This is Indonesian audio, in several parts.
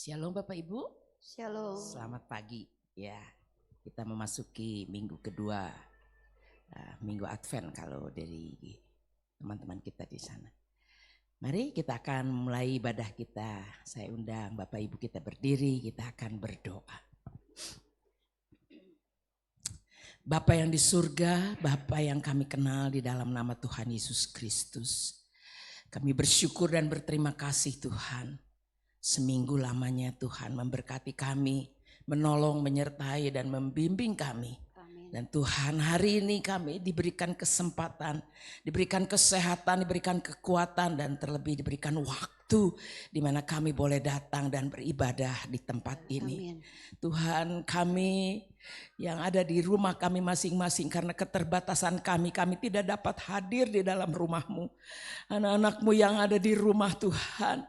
Shalom Bapak Ibu. Shalom. Selamat pagi. Ya, kita memasuki minggu kedua, minggu Advent kalau dari teman-teman kita di sana. Mari kita akan mulai ibadah kita. Saya undang Bapak Ibu kita berdiri, kita akan berdoa. Bapa yang di surga, Bapa yang kami kenal di dalam nama Tuhan Yesus Kristus. Kami bersyukur dan berterima kasih Tuhan. Seminggu lamanya Tuhan memberkati kami, menolong, menyertai dan membimbing kami. Amin. Dan Tuhan hari ini kami diberikan kesempatan, diberikan kesehatan, diberikan kekuatan dan terlebih diberikan waktu di mana kami boleh datang dan beribadah di tempat ini. Amin. Tuhan, kami yang ada di rumah kami masing-masing karena keterbatasan kami tidak dapat hadir di dalam rumah-Mu. Anak-anak-Mu yang ada di rumah Tuhan,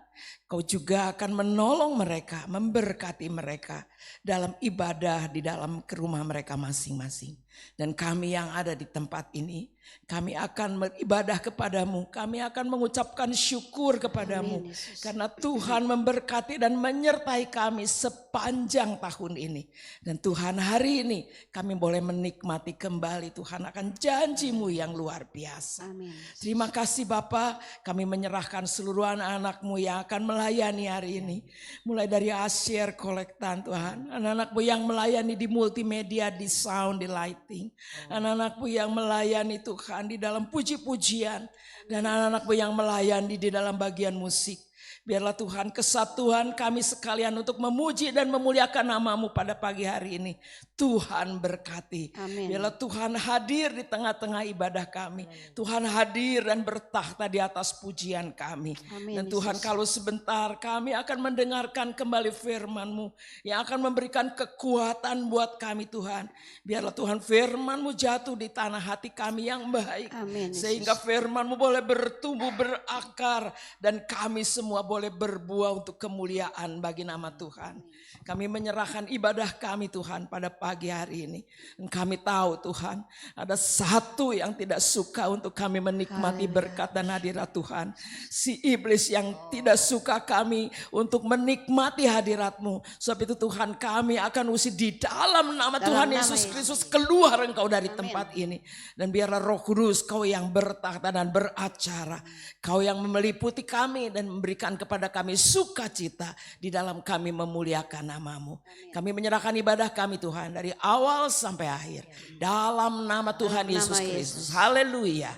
Kau juga akan menolong mereka, memberkati mereka dalam ibadah di dalam ke rumah mereka masing-masing. Dan kami yang ada di tempat ini, kami akan beribadah kepadamu, kami akan mengucapkan syukur kepadamu. Amin, Yesus. Karena Tuhan memberkati dan menyertai kami sepanjang tahun ini. Dan Tuhan hari ini kami boleh menikmati kembali Tuhan akan janji-Mu yang luar biasa. Amin. Terima kasih Bapa, kami menyerahkan seluruh anak-anak-Mu yang akan melayani hari ini. Mulai dari Asyir Kolektan Tuhan, anak-anak-Mu yang melayani di multimedia, di sound, di lighting. Anak-anak-Mu yang melayani Tuhan di dalam puji-pujian. Dan anak-anak-Mu yang melayani di dalam bagian musik. Biarlah Tuhan kesatuan kami sekalian untuk memuji dan memuliakan nama-Mu pada pagi hari ini. Tuhan berkati. Amin. Biarlah Tuhan hadir di tengah-tengah ibadah kami. Tuhan hadir dan bertakhta di atas pujian kami. Amin, Dan Tuhan Yesus. kalau sebentar kami akan mendengarkan kembali firman-Mu. Yang akan memberikan kekuatan buat kami Tuhan. Biarlah Tuhan firman-Mu jatuh di tanah hati kami yang baik. Amin, Yesus. Sehingga firman-Mu boleh bertumbuh berakar. Dan kami semua boleh berbuah untuk kemuliaan bagi nama Tuhan. Kami menyerahkan ibadah kami Tuhan pada pagi hari ini. Dan kami tahu Tuhan ada satu yang tidak suka untuk kami menikmati berkat dan hadirat Tuhan. Si iblis yang tidak suka kami untuk menikmati hadirat-Mu. Sebab itu Tuhan kami akan usir di dalam nama Dalam Tuhan nama Yesus Yesus. Kristus. Keluar Engkau dari Amin. tempat ini. Dan biarlah Roh Kudus Kau yang bertakhta dan beracara. Kau yang meliputi kami dan memberikan kepada kami sukacita di dalam kami memuliakan nama-Mu. Kami menyerahkan ibadah kami Tuhan dari awal sampai akhir. Dalam nama Tuhan Dalam nama Yesus Yesus. Kristus. Haleluya.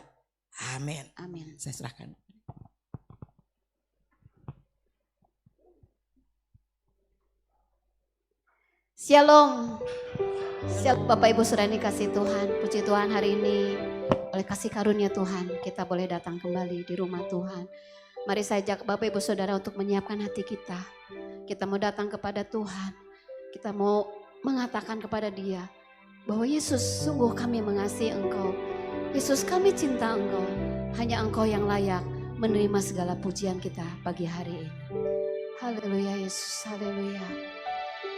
Amin. Amin. Saya serahkan. Shalom. Shalom Bapak Ibu Saudara dikasih Tuhan. Puji Tuhan hari ini oleh kasih karunia Tuhan kita boleh datang kembali di rumah Tuhan. Mari saya ajak Bapak Ibu Saudara untuk menyiapkan hati kita. Kita mau datang kepada Tuhan. Kita mau mengatakan kepada Dia bahwa Yesus sungguh kami mengasihi Engkau. Yesus kami cinta Engkau. Hanya Engkau yang layak menerima segala pujian kita pagi hari ini. Haleluya Yesus, haleluya.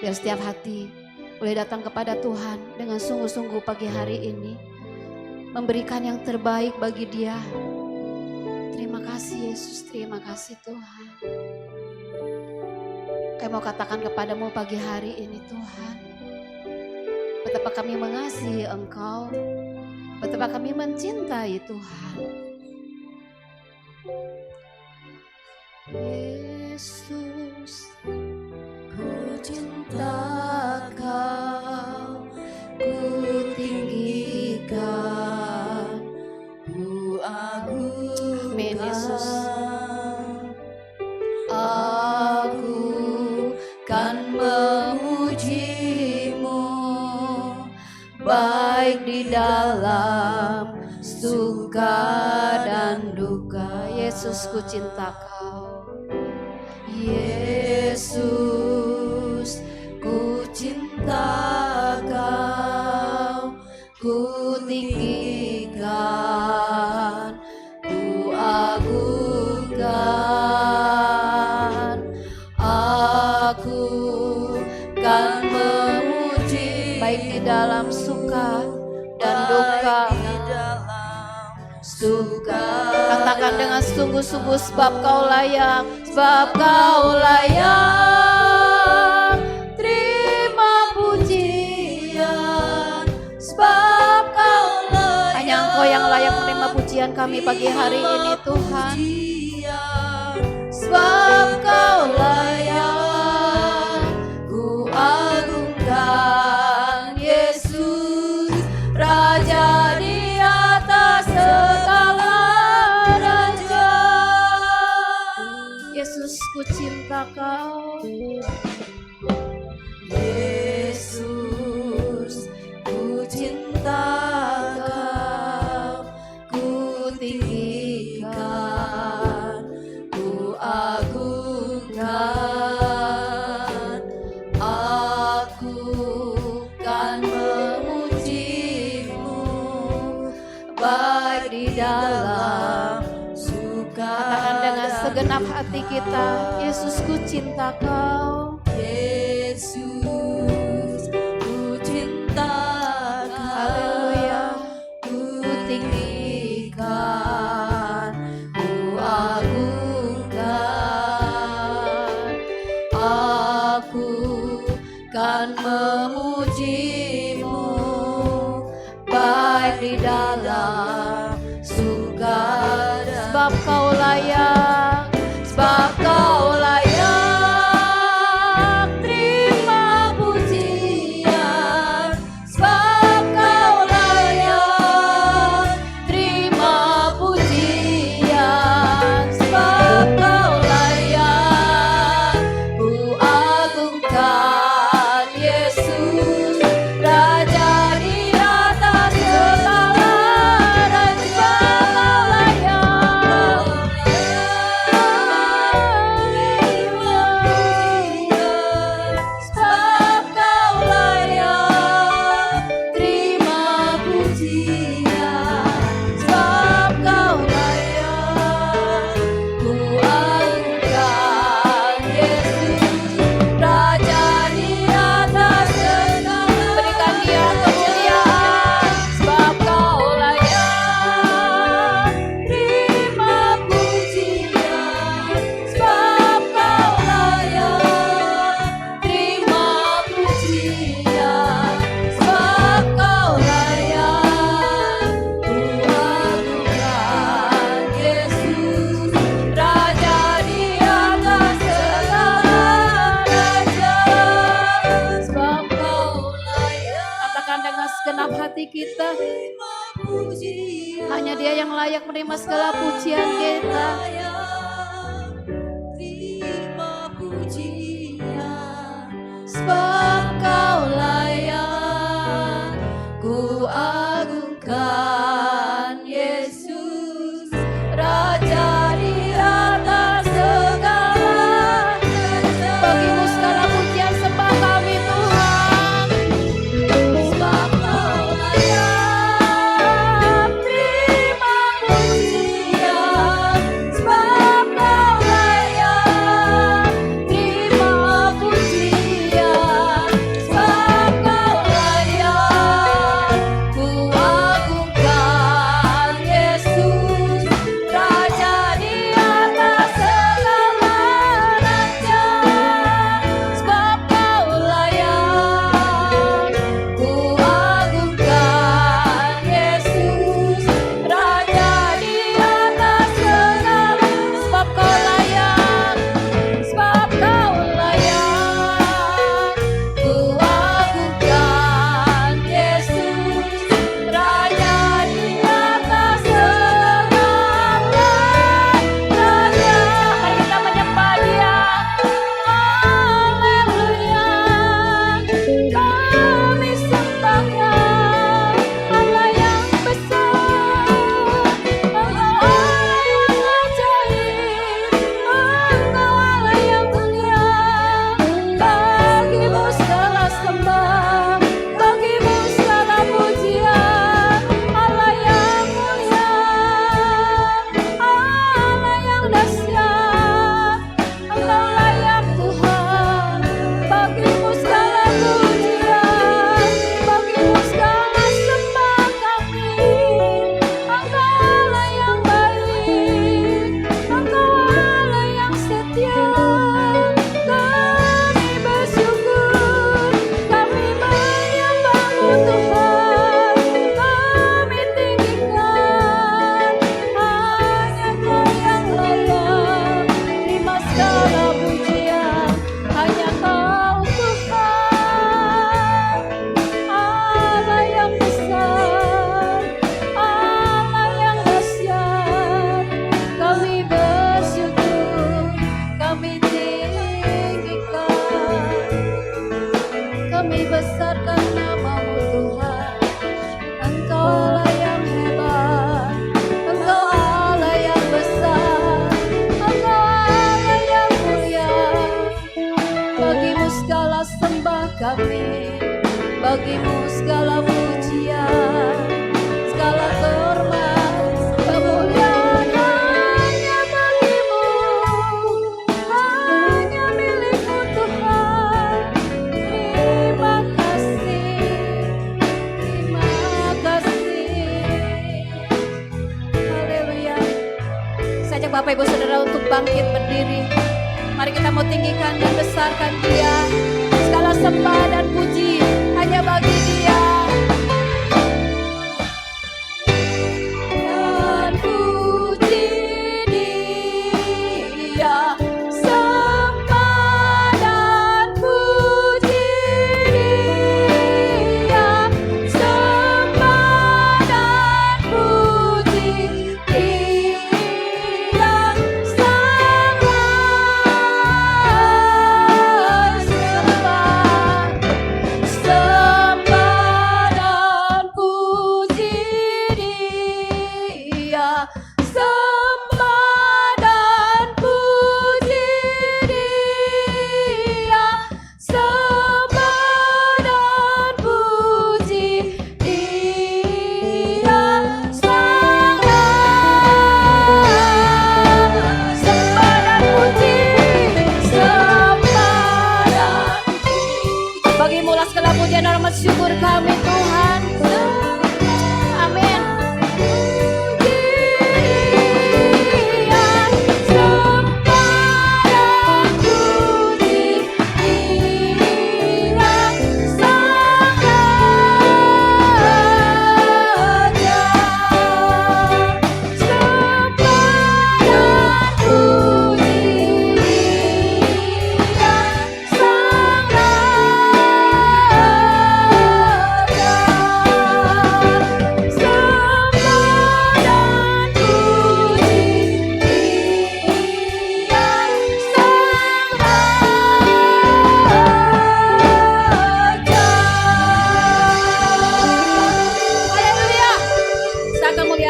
Biar setiap hati boleh datang kepada Tuhan dengan sungguh-sungguh pagi hari ini. Memberikan yang terbaik bagi Dia. Terima kasih Yesus, terima kasih Tuhan. Kami mau katakan kepadamu pagi hari ini Tuhan. Betapa kami mengasihi Engkau. Betapa kami mencintai Tuhan. Yesus, ku cinta Kau, ku tinggikan, ku agungkan. Amin Yesus. Aku kan memuji-Mu, baik di dalam suka dan duka. Yesus, ku cinta Kau. Yesus, ku cinta Kau, ku tinggikan, ku agungkan. Aku kan memuji, baik di dalam suka dan duka. Katakan dengan sungguh-sungguh sebab Kau layak, sebab Kau layak. Engkau yang layak menerima pujian kami pagi hari ini Tuhan. Sebab Kau layak ku agungkan Yesus, Raja di atas segala raja. Yesus, ku cinta Kau. Yesus, ku cinta Kau, ku tinggikan, ku agungkan. Aku kan memuji-Mu baik di dalam suka. Katakan dengan segenap hati kita, Yesus, ku cinta Kau. Yesus, ku cinta Kau. Haleluya. Ku tinggikan, ku agungkan. Aku kan memuji-Mu baik di dalam suka. Sebab Kau layak, sebab Kau layak. Terima pujian, sebab Kau layak. Terima pujian, sebab Kau layak. Ku agungkan Yesus, Raja di atas segala raja. Kau layak. Sebab Kau layak. Terima pujian, sebab Kau layak. Ku agungkan Yesus, Raja di atas segala. Berikan Dia kemuliaan, sebab Kau layak. Terima pujian, sebab Kau layak. Terima pujian, sebab Kau layak. Ku agungkan Yesus, Raja di atas segala raja. Sebab Kau layak. Katakan dengan segenap hati kita, hanya Dia yang layak menerima segala pujian kita. Terima pujian, sebab Kau layak. Ku agungkan Yesus, Raja di atas segala raja. Bagimu segala pujian sembah kami Tuhan. Sebab Kau layak. Terima pujian, sebab Kau layak. Terima pujian, sebab Kau layak. Ku Bapak Ibu Saudara untuk bangkit berdiri. Mari kita mau tinggikan dan besarkan Dia. Segala sembah dan puji hanya bagi Dia. Dan puji Dia, sembah dan puji Dia, sembah dan puji Dia, Sang Bagimulah segala pujian dan hormat syukur kami Tuhan. Amin.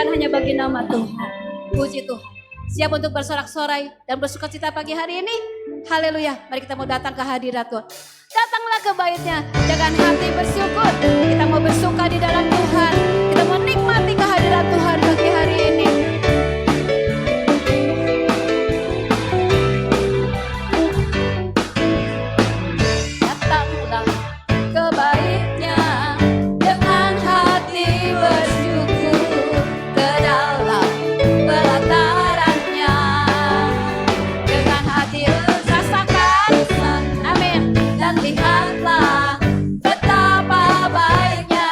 Hanya bagi nama Tuhan. Puji Tuhan. Siap untuk bersorak-sorai dan bersukacita pagi hari ini? Haleluya. Mari kita mau datang ke hadirat Tuhan. Datanglah ke baitnya dengan hati bersyukur. Kita mau bersuka di dalam Tuhan. Kita mau nikmati kehadiran Tuhan pagi hari ini. Datanglah ke baitnya dengan hati bersyukur. Ke dalam pelatarannya dengan hati rasakan, amin, dan lihatlah betapa baiknya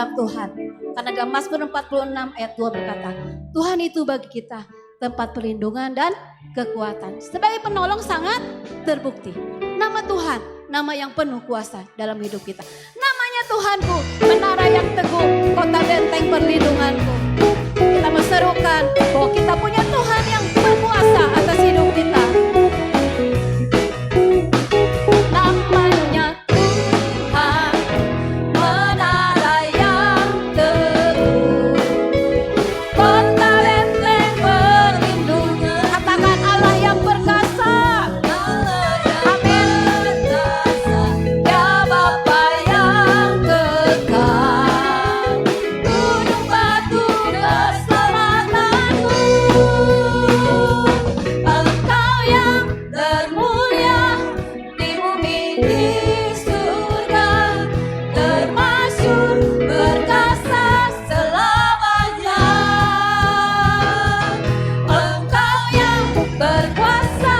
anak Tuhan. Karena dalam Mazmur 46 ayat 2 berkata, Tuhan itu bagi kita tempat perlindungan dan kekuatan. Sebagai penolong sangat terbukti. Nama Tuhan, nama yang penuh kuasa dalam hidup kita. Namanya Tuhanku, menara yang teguh, kota benteng perlindunganku. Kita menserukan bahwa kita punya Tuhan yang berkuasa atas hidup kita. Namanya Tuhan, menara yang teguh, kota benteng perlindungan. Katakan Allah yang perkasa. Amin. Ya Bapa yang kekal, gunung batu keselamatanku. Engkau yang termulia di bumi di surga, termasyhur perkasa selamanya. Engkau yang berkuasa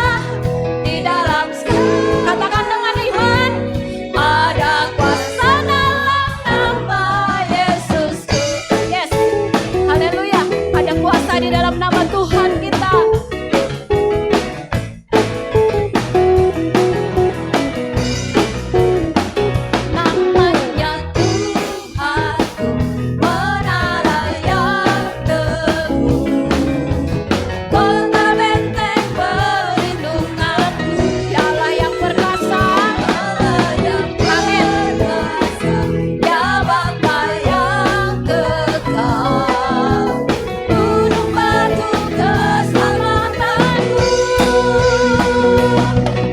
di dalam segala. Katakan dengan iman, ada kuasa dalam nama Yesusku. Yes, haleluya. Ada kuasa di dalam nama Tuhan kita. Namanya Tuhanku, menara yang teguh, kota benteng perlindunganku. Ya Allah yang perkasa. Amin. Ya Bapa yang kekal, gunung batu keselamatanku.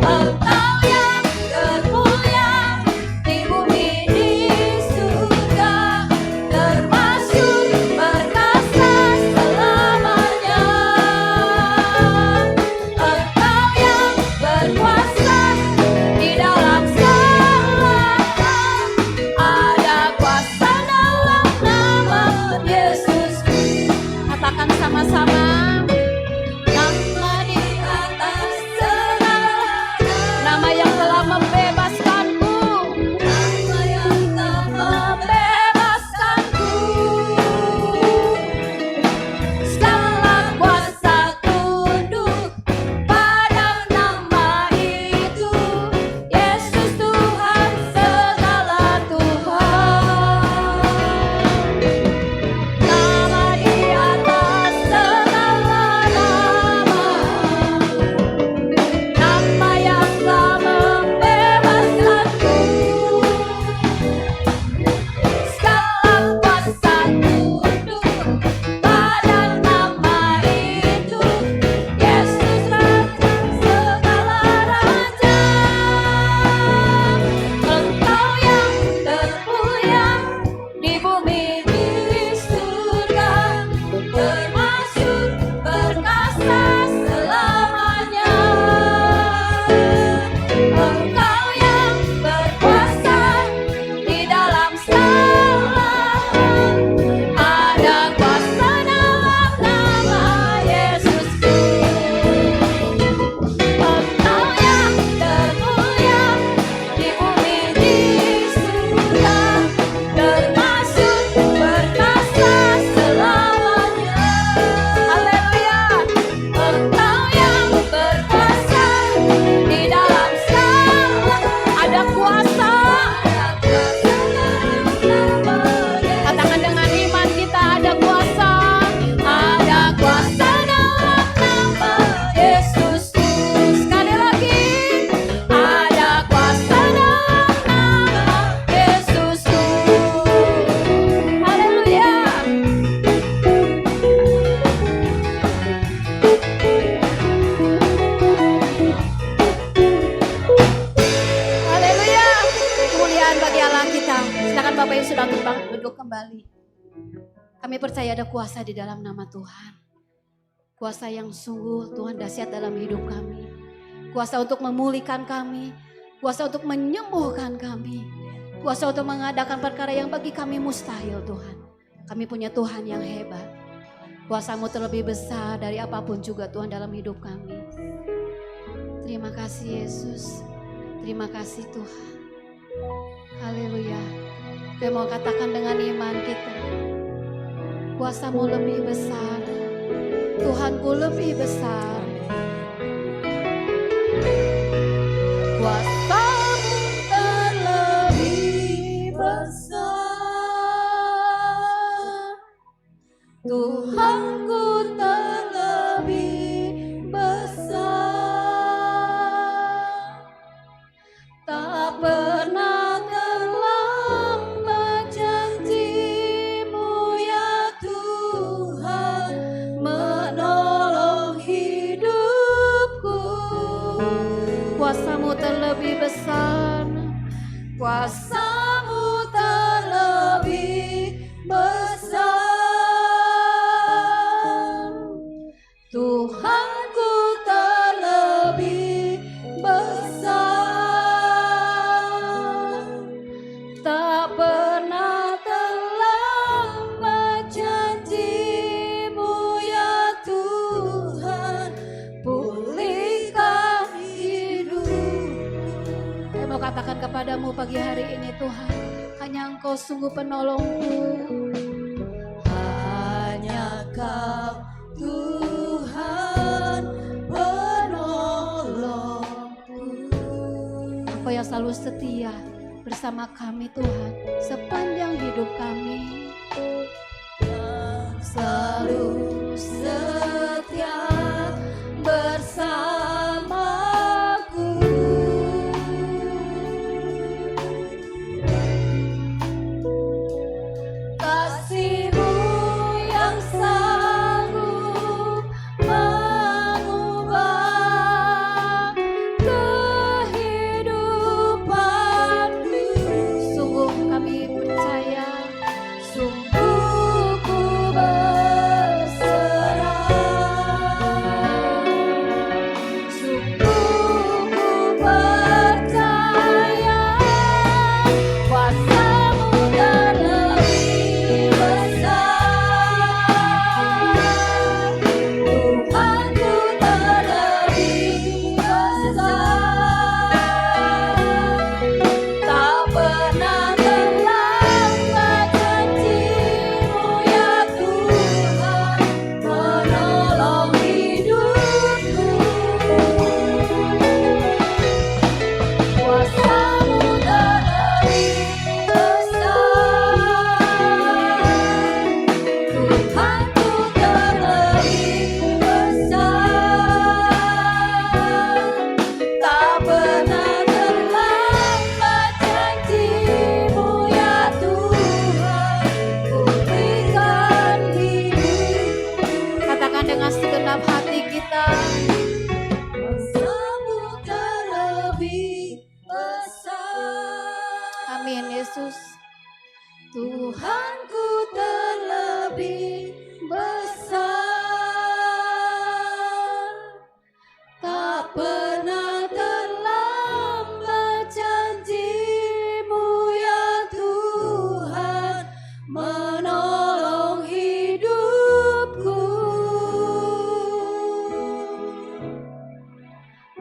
Engkau yang termulia di bumi di surga, termasyhur perkasa selamanya. Engkau yang berkuasa di dalam segala. Ada kuasa dalam nama Yesusku. Katakan sama-sama. Nama di atas segala nama yang telah membebaskanku. Nama yang telah membebaskanku. Segala kuasa tunduk pada nama itu. Yesus Tuhan, segala Tuhan. Nama di atas segala nama, nama yang telah membebaskanku. Segala kuasa tunduk pada nama itu. Yesus Raja, segala raja. Engkau yang termulia di bumi di surga, termasyhur perkasa selamanya. Engkau yang berkuasa di dalam segala. Ada kuasa dalam nama Yesusku. Engkau yang termulia di bumi di surga, termasyhur perkasa selamanya. Haleluya. Engkau yang berkuasa di dalam segala. Ada kuasa. Katakan dengan iman kita, ada kuasa. Ada kuasa dalam nama Yesus. Sekali lagi, ada kuasa dalam nama Yesus. Haleluya. Haleluya. Kemuliaan bagi Allah kita. Silakan Bapak Ibu sudah duduk kembali. Kami percaya ada kuasa di dalam nama Tuhan. Kuasa yang sungguh Tuhan dahsyat dalam hidup kami. Kuasa untuk memulihkan kami. Kuasa untuk menyembuhkan kami. Kuasa untuk mengadakan perkara yang bagi kami mustahil Tuhan. Kami punya Tuhan yang hebat. Kuasa-Mu terlebih besar dari apapun juga Tuhan dalam hidup kami. Terima kasih Yesus. Terima kasih Tuhan. Haleluya. Kita mau katakan dengan iman kita, kuasa-Mu lebih besar, Tuhanku lebih besar. Kuasa-Mu terlebih besar, Tuhanku terlebih besar. Tak pernah terlambat janji-Mu ya Tuhan, menolong hidupku. Kuasa-Mu terlebih besar, kuasa-Mu terlebih besar, Tuhanku terlebih besar. Tak pernah terlambat janji-Mu ya Tuhan, pulihkan hidup. Saya mau katakan kepadamu pagi hari ini, Tuhan, hanya Engkau sungguh penolongku. Hanya Kau Tuhan penolongku. Engkau yang selalu setia bersama kami Tuhan sepanjang hidup kami. Yang selalu setia bersamaku. Kasih-Mu yang sanggup mengubah kehidupanku. Sungguh kami percaya, sungguh ku berserah, sungguh ku percaya, kuasa-Mu terlebih besar, Tuhanku terlebih besar. Tak pernah terlambat janji-Mu ya Tuhan, menolong hidupku. Kuasa-Mu terlebih besar, Tuhanku terlebih besar. Tak pernah terlambat janji-Mu ya Tuhan, pulihkan hidup. Katakan dengan segenap hati kita, kuasa-Mu terlebih besar. Amin Yesus. Tuhanku terlebih besar. Tak pernah terlambat janji-Mu ya Tuhan, menolong hidupku.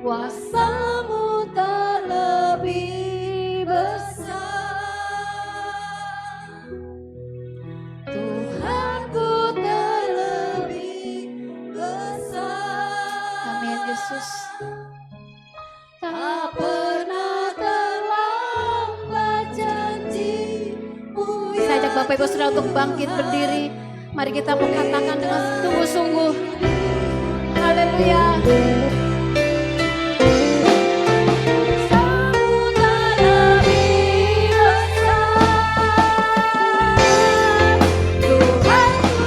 Kuasa-Mu terlebih besar, Tuhanku terlebih besar. Amin Yesus. Tak pernah terlambat janji-Mu ya. Saya ajak Bapak Ibu Saudara untuk bangkit berdiri. Mari kita mengatakan dengan sungguh-sungguh. Haleluya.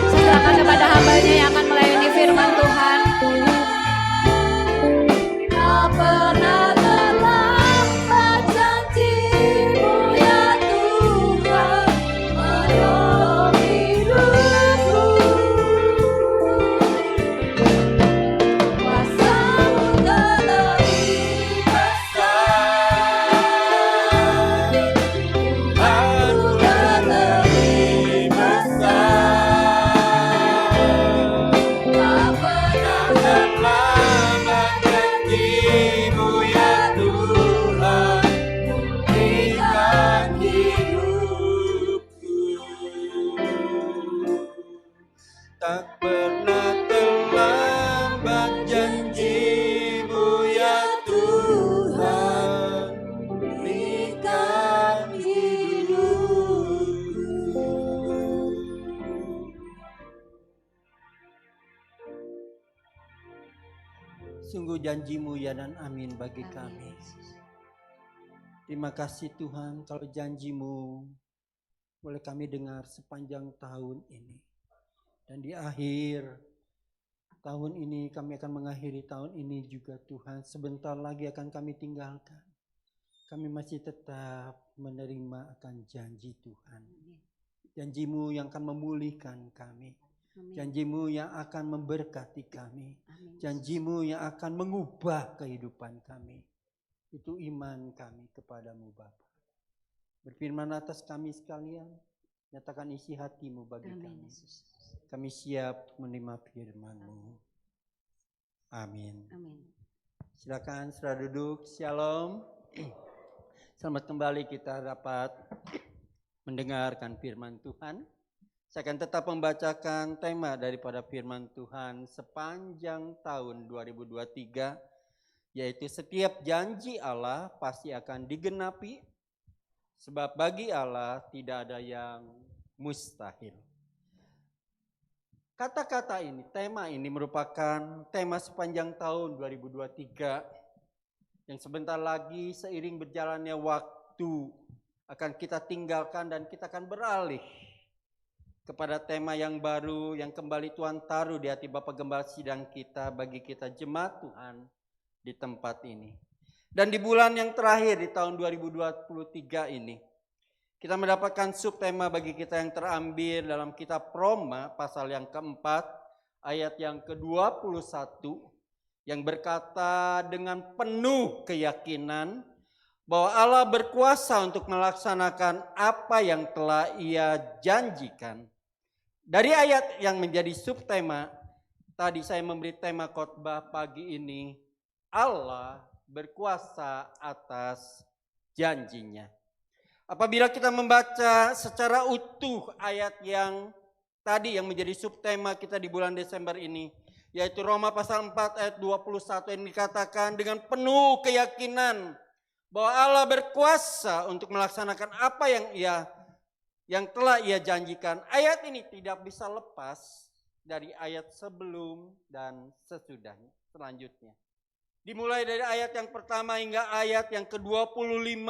Silakan kepada hamba-Nya yang akan melayani firman Tuhan. Tak pernah terlambat janji-Mu ya Tuhan, menolong hidupku. Kuasa-Mu sungguh janji-Mu ya dan amin bagi Amin, kami. Yesus. Terima kasih Tuhan kalau janji-Mu boleh kami dengar sepanjang tahun ini. Dan di akhir tahun ini kami akan mengakhiri tahun ini juga Tuhan. Sebentar lagi akan kami tinggalkan. Kami masih tetap menerima akan janji Tuhan. Amin. Janji-Mu yang akan memulihkan kami. Amin. Janji-Mu yang akan memberkati kami. Amin. Janji-Mu yang akan mengubah kehidupan kami. Itu iman kami kepadamu Bapa. Berfirman atas kami sekalian. Nyatakan isi hati-Mu bagi Amin, kami. Yesus. Kami siap menerima firman-Mu. Amin. Amin. Silakan saudara duduk. Shalom. Selamat kembali kita dapat mendengarkan firman Tuhan. Saya akan tetap membacakan tema daripada firman Tuhan sepanjang tahun 2023, yaitu setiap janji Allah pasti akan digenapi, sebab bagi Allah tidak ada yang mustahil. Kata-kata ini, tema ini merupakan tema sepanjang tahun 2023, yang sebentar lagi seiring berjalannya waktu akan kita tinggalkan dan kita akan beralih kepada tema yang baru yang kembali Tuhan taruh di hati Bapak Gembala Sidang kita bagi kita jemaat Tuhan di tempat ini. Dan di bulan yang terakhir di tahun 2023 ini, kita mendapatkan subtema bagi kita yang terambil dalam kitab Roma pasal yang keempat ayat yang ke-21 yang berkata dengan penuh keyakinan bahwa Allah berkuasa untuk melaksanakan apa yang telah Ia janjikan. Dari ayat yang menjadi subtema, tadi saya memberi tema khotbah pagi ini, Allah berkuasa atas janjinya. Apabila kita membaca secara utuh ayat yang tadi yang menjadi subtema kita di bulan Desember ini, yaitu Roma pasal 4 ayat 21 yang dikatakan dengan penuh keyakinan bahwa Allah berkuasa untuk melaksanakan apa yang telah Ia janjikan. Ayat ini tidak bisa lepas dari ayat sebelum dan sesudahnya selanjutnya. Dimulai dari ayat yang pertama hingga ayat yang ke-25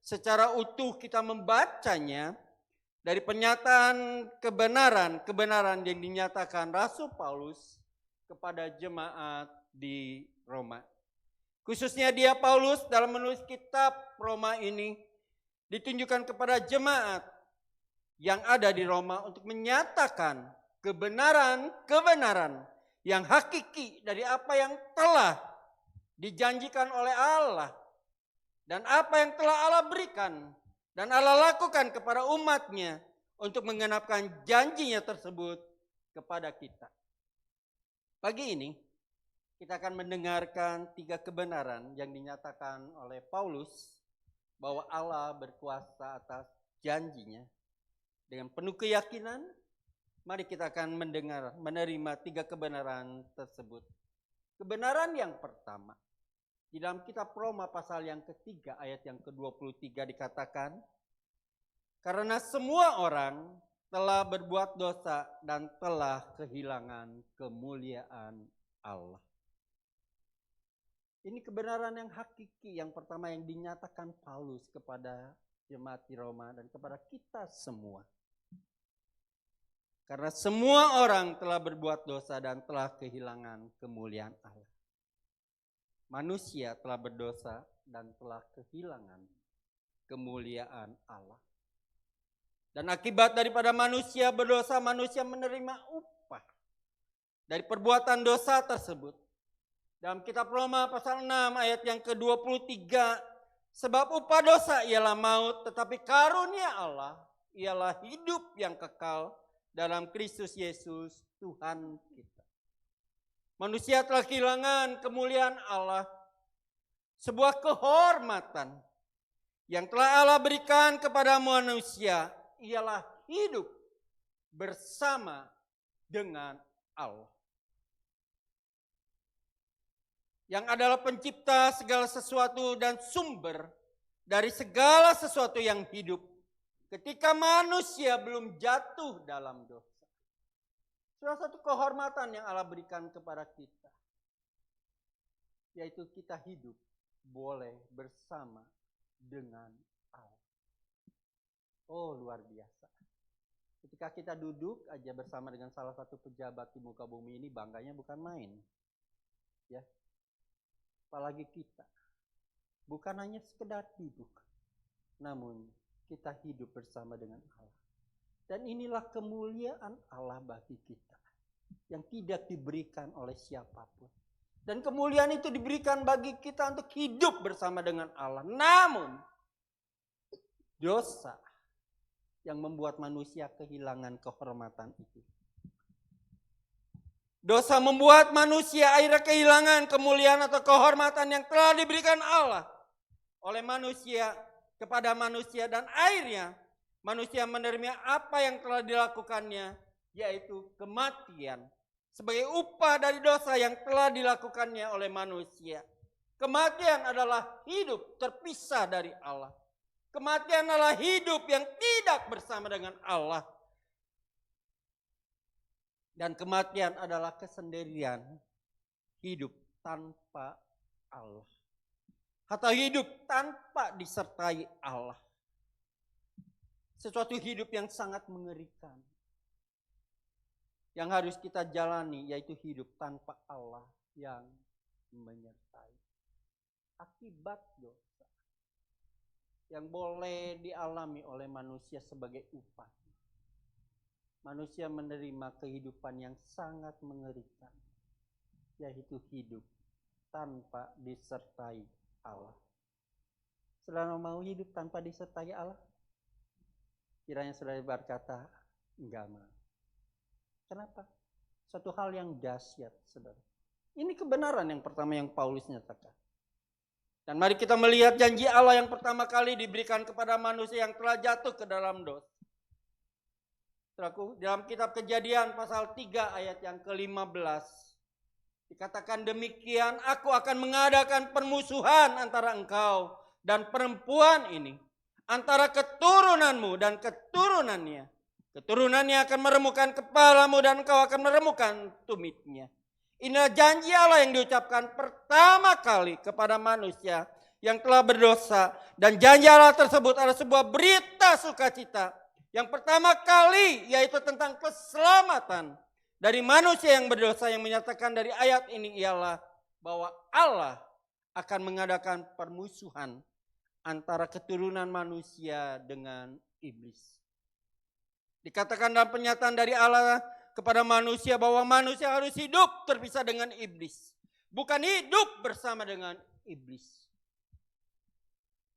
secara utuh kita membacanya dari pernyataan kebenaran yang dinyatakan Rasul Paulus kepada jemaat di Roma. Khususnya dia Paulus dalam menulis kitab Roma ini ditunjukkan kepada jemaat yang ada di Roma untuk menyatakan kebenaran yang hakiki dari apa yang telah dijanjikan oleh Allah dan apa yang telah Allah berikan dan Allah lakukan kepada umatnya untuk menggenapkan janjinya tersebut kepada kita. Pagi ini kita akan mendengarkan 3 kebenaran yang dinyatakan oleh Paulus bahwa Allah berkuasa atas janjinya. Dengan penuh keyakinan, mari kita akan menerima 3 kebenaran tersebut. Kebenaran yang pertama, di dalam kitab Roma pasal yang ketiga ayat yang ke-23 dikatakan, karena semua orang telah berbuat dosa dan telah kehilangan kemuliaan Allah. Ini kebenaran yang hakiki yang pertama yang dinyatakan Paulus kepada jemaat di Roma dan kepada kita semua. Karena semua orang telah berbuat dosa dan telah kehilangan kemuliaan Allah. Manusia telah berdosa dan telah kehilangan kemuliaan Allah. Dan akibat daripada manusia berdosa, manusia menerima upah dari perbuatan dosa tersebut. Dalam kitab Roma pasal 6 ayat yang ke-23, sebab upah dosa ialah maut, tetapi karunia Allah ialah hidup yang kekal dalam Kristus Yesus Tuhan kita. Manusia telah kehilangan kemuliaan Allah, sebuah kehormatan yang telah Allah berikan kepada manusia ialah hidup bersama dengan Allah. Yang adalah pencipta segala sesuatu dan sumber dari segala sesuatu yang hidup. Ketika manusia belum jatuh dalam dosa. Salah satu kehormatan yang Allah berikan kepada kita. yaitu kita hidup boleh bersama dengan Allah. Oh, luar biasa. Ketika kita duduk aja bersama dengan salah satu pejabat di muka bumi ini, bangganya bukan main. Ya. Apalagi kita. Bukan hanya sekedar duduk, namun kita hidup bersama dengan Allah. Dan inilah kemuliaan Allah bagi kita, yang tidak diberikan oleh siapapun. Dan kemuliaan itu diberikan bagi kita untuk hidup bersama dengan Allah. Namun, dosa yang membuat manusia kehilangan kehormatan itu. Dosa membuat manusia akhirnya kehilangan kemuliaan atau kehormatan yang telah diberikan Allah oleh manusia kepada manusia. Dan akhirnya manusia menerima apa yang telah dilakukannya, yaitu kematian. Sebagai upah dari dosa yang telah dilakukannya oleh manusia. Kematian adalah hidup terpisah dari Allah. Kematian adalah hidup yang tidak bersama dengan Allah. Dan kematian adalah kesendirian hidup tanpa Allah. Atau hidup tanpa disertai Allah. Sesuatu hidup yang sangat mengerikan. Yang harus kita jalani yaitu hidup tanpa Allah yang menyertai. Akibat dosa yang boleh dialami oleh manusia sebagai upah. Manusia menerima kehidupan yang sangat mengerikan, yaitu hidup tanpa disertai Allah. Saudara mau hidup tanpa disertai Allah? Kiranya saudara berkata, enggak mau. Kenapa? Suatu hal yang dahsyat, saudara. Ini kebenaran yang pertama yang Paulus nyatakan. Dan mari kita melihat janji Allah yang pertama kali diberikan kepada manusia yang telah jatuh ke dalam dosa. Saudaraku, dalam kitab Kejadian pasal 3 ayat yang ke-15. Dikatakan demikian, aku akan mengadakan permusuhan antara engkau dan perempuan ini. Antara keturunanmu dan keturunannya. Keturunannya akan meremukkan kepalamu dan engkau akan meremukkan tumitnya. Inilah janji Allah yang diucapkan pertama kali kepada manusia yang telah berdosa. Dan janji Allah tersebut adalah sebuah berita sukacita. Yang pertama kali yaitu tentang keselamatan dari manusia yang berdosa, yang menyatakan dari ayat ini ialah bahwa Allah akan mengadakan permusuhan antara keturunan manusia dengan iblis. Dikatakan dalam pernyataan dari Allah kepada manusia bahwa manusia harus hidup terpisah dengan iblis. Bukan hidup bersama dengan iblis.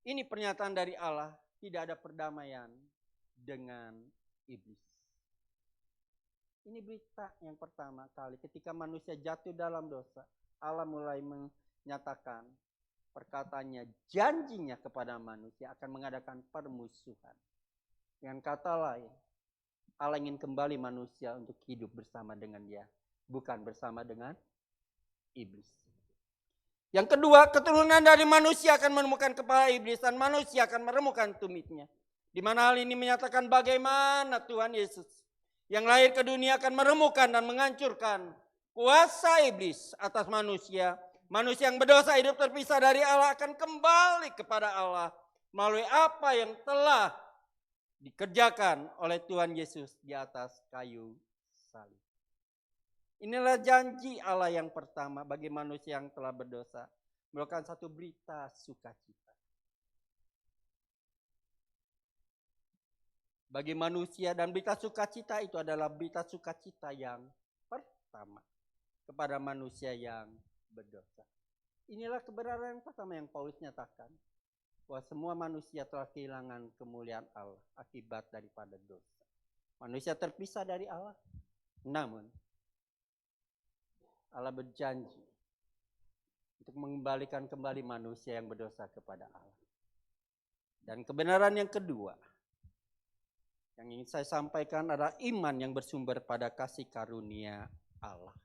Ini pernyataan dari Allah, tidak ada perdamaian dengan iblis. Ini berita yang pertama kali ketika manusia jatuh dalam dosa. Allah mulai menyatakan perkataannya, janjinya kepada manusia akan mengadakan permusuhan. Dengan kata lain, Allah ingin kembali manusia untuk hidup bersama dengan dia, bukan bersama dengan iblis. Yang kedua, keturunan dari manusia akan menemukan kepala iblis dan manusia akan meremukkan tumitnya. Di mana hal ini menyatakan bagaimana Tuhan Yesus yang lahir ke dunia akan meremukkan dan menghancurkan kuasa iblis atas manusia. Manusia yang berdosa hidup terpisah dari Allah akan kembali kepada Allah melalui apa yang telah dikerjakan oleh Tuhan Yesus di atas kayu salib. Inilah janji Allah yang pertama bagi manusia yang telah berdosa. Merupakan satu berita sukacita. Bagi manusia, dan berita sukacita itu adalah berita sukacita yang pertama kepada manusia yang berdosa. Inilah kebenaran yang pertama yang Paulus nyatakan. Bahwa semua manusia telah kehilangan kemuliaan Allah akibat daripada dosa. Manusia terpisah dari Allah. Namun, Allah berjanji untuk mengembalikan kembali manusia yang berdosa kepada Allah. Dan kebenaran yang kedua yang ingin saya sampaikan adalah iman yang bersumber pada kasih karunia Allah.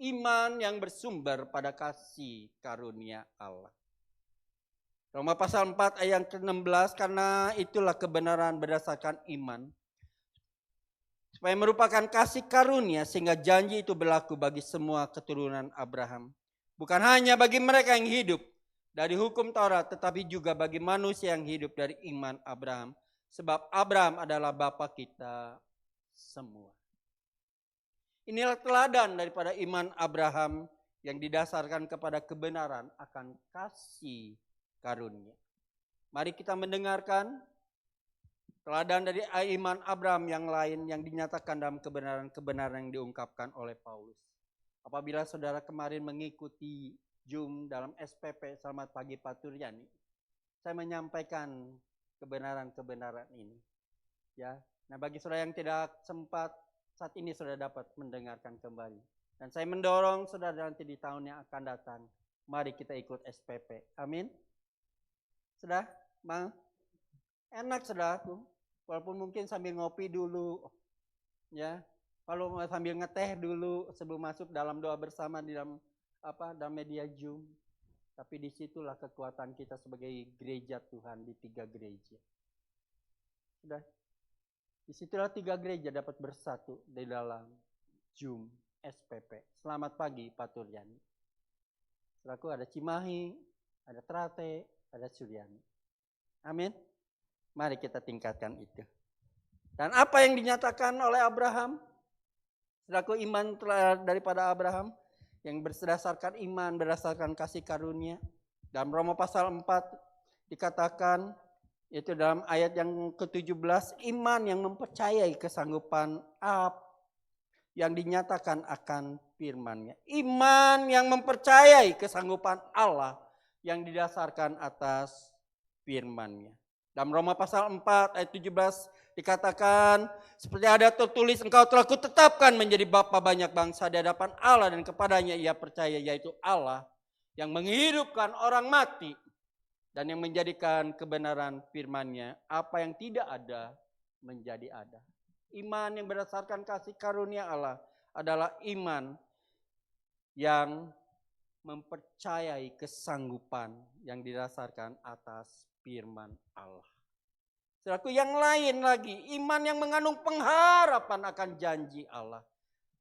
Iman yang bersumber pada kasih karunia Allah. Roma pasal 4 ayat ke-16, karena itulah kebenaran berdasarkan iman. Supaya merupakan kasih karunia sehingga janji itu berlaku bagi semua keturunan Abraham. Bukan hanya bagi mereka yang hidup dari hukum Taurat, tetapi juga bagi manusia yang hidup dari iman Abraham. Sebab Abraham adalah bapa kita semua. Inilah teladan daripada iman Abraham yang didasarkan kepada kebenaran akan kasih karunia. Mari kita mendengarkan teladan dari iman Abraham yang lain yang dinyatakan dalam kebenaran-kebenaran yang diungkapkan oleh Paulus. Apabila saudara kemarin mengikuti Zoom dalam SPP, selamat pagi Pak Turyani, saya menyampaikan kebenaran-kebenaran ini. Ya, nah bagi saudara yang tidak sempat, saat ini saudara dapat mendengarkan kembali. Dan saya mendorong saudara nanti di tahun yang akan datang, mari kita ikut SPP. Amin. Sudah, mau? Enak saudaraku, walaupun mungkin sambil ngopi dulu, ya. Kalau sambil ngeteh dulu sebelum masuk dalam doa bersama di dalam media Zoom. Tapi disitulah kekuatan kita sebagai gereja Tuhan di 3 gereja. Sudah, disitulah 3 gereja dapat bersatu di dalam Zoom SPP. Selamat pagi Pak Turyani. Saudaraku, ada Cimahi, ada Trate, ada Suryani. Amin. Mari kita tingkatkan itu. Dan apa yang dinyatakan oleh Abraham? Saudaraku, iman daripada Abraham yang berdasarkan iman, berdasarkan kasih karunia. Dalam Roma pasal 4 dikatakan, itu dalam ayat yang ke-17, iman yang mempercayai kesanggupan yang dinyatakan akan firman-Nya. Iman yang mempercayai kesanggupan Allah yang didasarkan atas firman-Nya. Dalam Roma pasal 4 ayat 17 dikatakan, seperti ada tertulis, engkau telah kutetapkan menjadi bapa banyak bangsa di hadapan Allah dan kepadanya ia percaya, yaitu Allah yang menghidupkan orang mati dan yang menjadikan kebenaran firman-Nya apa yang tidak ada menjadi ada. Iman yang berdasarkan kasih karunia Allah adalah iman yang mempercayai kesanggupan yang didasarkan atas firman Allah. Saudaraku, yang lain lagi, iman yang mengandung pengharapan akan janji Allah.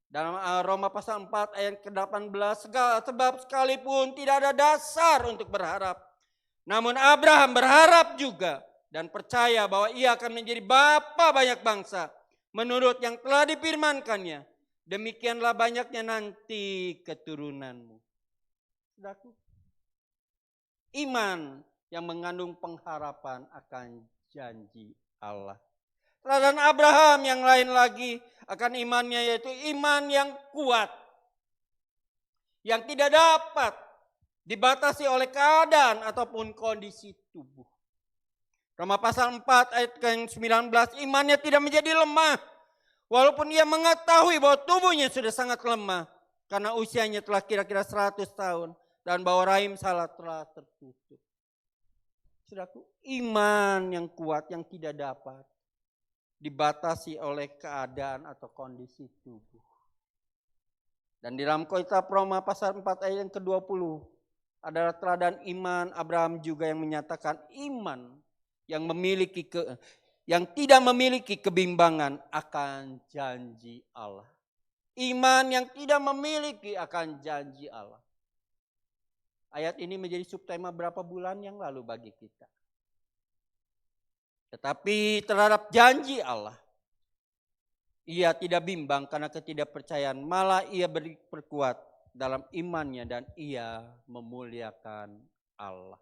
Dalam Roma pasal 4 ayat ke-18, sebab sekalipun tidak ada dasar untuk berharap, namun Abraham berharap juga dan percaya bahwa ia akan menjadi bapa banyak bangsa menurut yang telah difirmankannya. Demikianlah banyaknya nanti keturunanmu. Saudaraku, iman yang mengandung pengharapan akan janji Allah. Teladan Abraham yang lain lagi akan imannya, yaitu iman yang kuat, yang tidak dapat dibatasi oleh keadaan ataupun kondisi tubuh. Roma pasal 4 ayat ke-19, imannya tidak menjadi lemah, walaupun ia mengetahui bahwa tubuhnya sudah sangat lemah, karena usianya telah kira-kira 100 tahun, dan bahwa rahim Sarah telah tertutup. Saudaraku, iman yang kuat yang tidak dapat dibatasi oleh keadaan atau kondisi tubuh. Dan di dalam kitab Roma pasal 4 ayat yang ke-20 adalah teladan iman Abraham juga yang menyatakan iman yang tidak memiliki kebimbangan akan janji Allah. Iman yang tidak memiliki akan janji Allah. Ayat ini menjadi subtema berapa bulan yang lalu bagi kita. Tetapi terhadap janji Allah, ia tidak bimbang karena ketidakpercayaan, malah ia berkuat dalam imannya dan ia memuliakan Allah.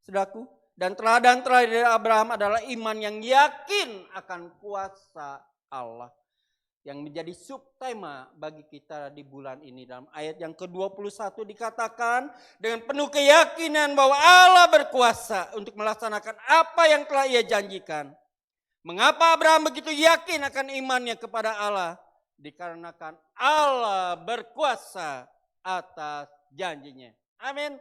Saudaraku, dan teladan dari Abraham adalah iman yang yakin akan kuasa Allah. Yang menjadi subtema bagi kita di bulan ini. Dalam ayat yang ke-21 dikatakan, dengan penuh keyakinan bahwa Allah berkuasa untuk melaksanakan apa yang telah ia janjikan. Mengapa Abraham begitu yakin akan imannya kepada Allah? Dikarenakan Allah berkuasa atas janjinya. Amin.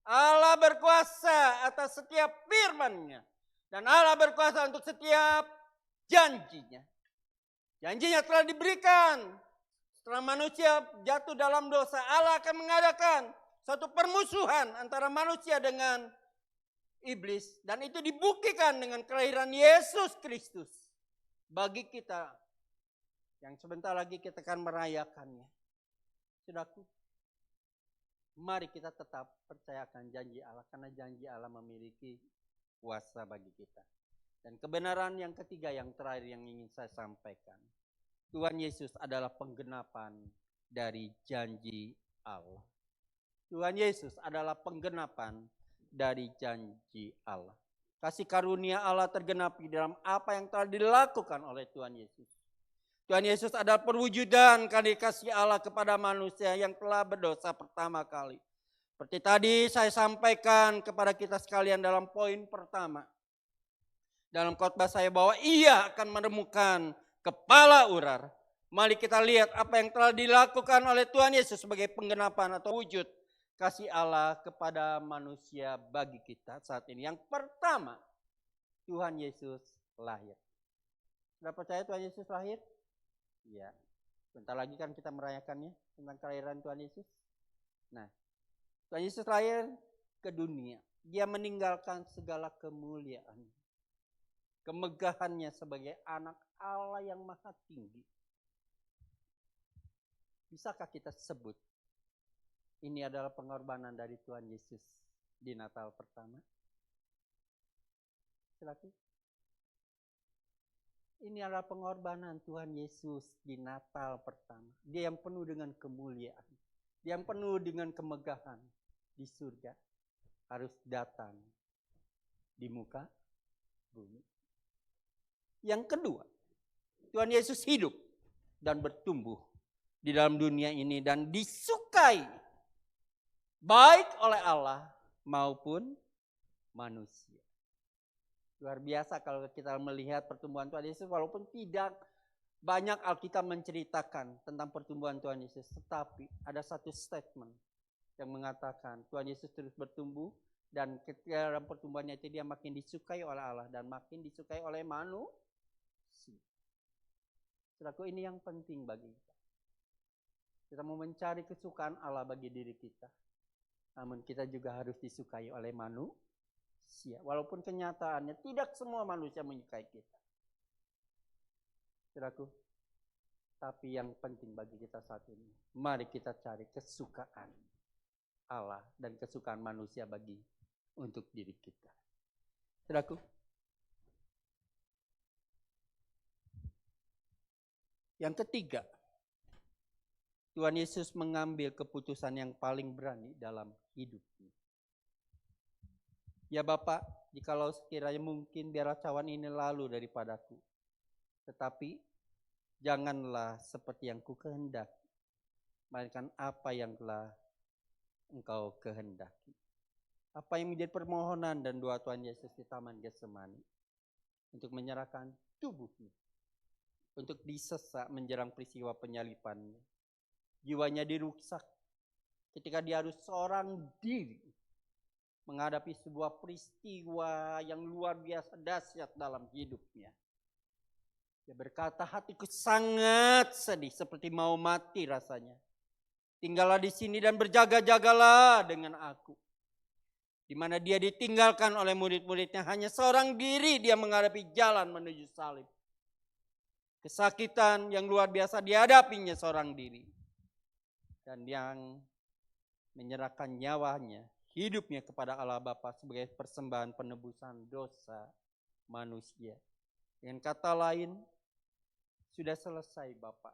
Allah berkuasa atas setiap firman-Nya. Dan Allah berkuasa untuk setiap janjinya. Janjinya telah diberikan. Setelah manusia jatuh dalam dosa, Allah akan mengadakan suatu permusuhan antara manusia dengan iblis. Dan itu dibuktikan dengan kelahiran Yesus Kristus. Bagi kita yang sebentar lagi kita akan merayakannya. Saudaraku, mari kita tetap percayakan janji Allah, karena janji Allah memiliki kuasa bagi kita. Dan kebenaran yang ketiga, yang terakhir yang ingin saya sampaikan, Tuhan Yesus adalah penggenapan dari janji Allah. Tuhan Yesus adalah penggenapan dari janji Allah. Kasih karunia Allah tergenapi dalam apa yang telah dilakukan oleh Tuhan Yesus. Tuhan Yesus adalah perwujudan kasih Allah kepada manusia yang telah berdosa pertama kali. Seperti tadi saya sampaikan kepada kita sekalian dalam poin pertama. Dalam khotbah saya bahwa Ia akan menemukan kepala urar. Mari kita lihat apa yang telah dilakukan oleh Tuhan Yesus sebagai penggenapan atau wujud kasih Allah kepada manusia bagi kita saat ini. Yang pertama, Tuhan Yesus lahir. Sudah percaya Tuhan Yesus lahir? Ya. Bentar lagi kan kita merayakannya tentang kelahiran Tuhan Yesus. Nah, Tuhan Yesus lahir ke dunia. Dia meninggalkan segala kemuliaan, kemegahannya sebagai anak Allah yang maha tinggi. Bisakah kita sebut ini adalah pengorbanan dari Tuhan Yesus di Natal pertama? Silakan. Ini adalah pengorbanan Tuhan Yesus di Natal pertama. Dia yang penuh dengan kemuliaan. Dia yang penuh dengan kemegahan di surga. Harus datang di muka bumi. Yang kedua, Tuhan Yesus hidup dan bertumbuh di dalam dunia ini dan disukai baik oleh Allah maupun manusia. Luar biasa kalau kita melihat pertumbuhan Tuhan Yesus, walaupun tidak banyak Alkitab menceritakan tentang pertumbuhan Tuhan Yesus, tetapi ada satu statement yang mengatakan Tuhan Yesus terus bertumbuh dan ketika dalam pertumbuhannya itu dia makin disukai oleh Allah dan makin disukai oleh manusia. Saudaraku, ini yang penting bagi kita. Kita mau mencari kesukaan Allah bagi diri kita. Namun kita juga harus disukai oleh manusia. Walaupun kenyataannya tidak semua manusia menyukai kita. Saudaraku, tapi yang penting bagi kita saat ini, mari kita cari kesukaan Allah dan kesukaan manusia untuk diri kita. Saudaraku, yang ketiga, Tuhan Yesus mengambil keputusan yang paling berani dalam hidupnya. Ya Bapak, jikalau sekiranya mungkin biarlah cawan ini lalu daripadaku. Tetapi janganlah seperti yang ku kehendaki, melainkan apa yang telah Engkau kehendaki. Apa yang menjadi permohonan dan doa Tuhan Yesus di Taman Getsemani untuk menyerahkan tubuhnya, untuk disesak menjelang peristiwa penyalibannya. Jiwanya dirusak ketika dia harus seorang diri menghadapi sebuah peristiwa yang luar biasa dahsyat dalam hidupnya. Dia berkata, hatiku sangat sedih seperti mau mati rasanya. Tinggallah di sini dan berjaga-jagalah dengan aku. Di mana dia ditinggalkan oleh murid-muridnya, hanya seorang diri dia menghadapi jalan menuju salib. Kesakitan yang luar biasa dihadapinya seorang diri. Dan yang menyerahkan nyawanya, hidupnya kepada Allah Bapa sebagai persembahan penebusan dosa manusia. Dengan kata lain, sudah selesai Bapa.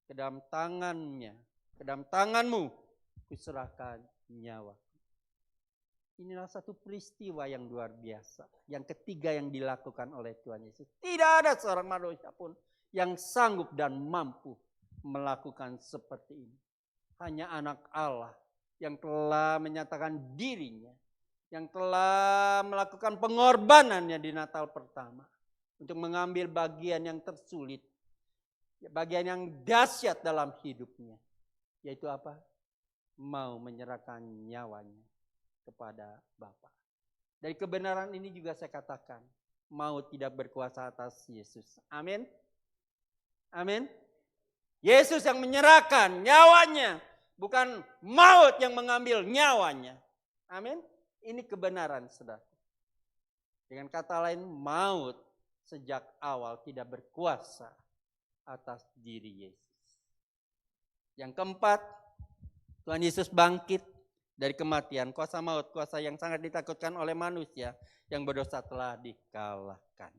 Ke dalam tangannya, ke dalam tanganmu, kuserahkan nyawa. Inilah satu peristiwa yang luar biasa. Yang ketiga yang dilakukan oleh Tuhan Yesus. Tidak ada seorang manusia pun yang sanggup dan mampu melakukan seperti ini. Hanya anak Allah yang telah menyatakan dirinya, yang telah melakukan pengorbanannya di Natal pertama untuk mengambil bagian yang tersulit, bagian yang dahsyat dalam hidupnya, yaitu apa? Mau menyerahkan nyawanya kepada Bapa. Dari kebenaran ini juga saya katakan, maut tidak berkuasa atas Yesus. Amin. Amin. Yesus yang menyerahkan nyawanya, bukan maut yang mengambil nyawanya. Amin. Ini kebenaran, saudara. Dengan kata lain, maut sejak awal tidak berkuasa atas diri Yesus. Yang keempat, Tuhan Yesus bangkit dari kematian. Kuasa maut, kuasa yang sangat ditakutkan oleh manusia yang berdosa telah dikalahkan.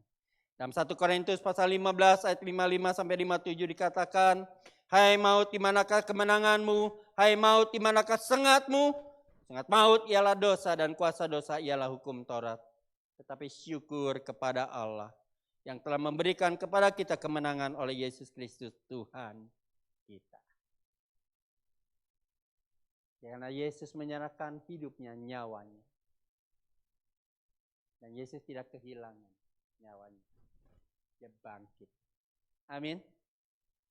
Dalam 1 Korintus pasal 15 ayat 55 sampai 57 dikatakan, hai maut, di manakah kemenanganmu? Hai maut, di manakah sengatmu? Sengat maut ialah dosa dan kuasa dosa ialah hukum Taurat. Tetapi syukur kepada Allah yang telah memberikan kepada kita kemenangan oleh Yesus Kristus Tuhan kita. Karena Yesus menyerahkan hidupnya, nyawanya. Dan Yesus tidak kehilangan nyawanya. Dia bangkit. Amin.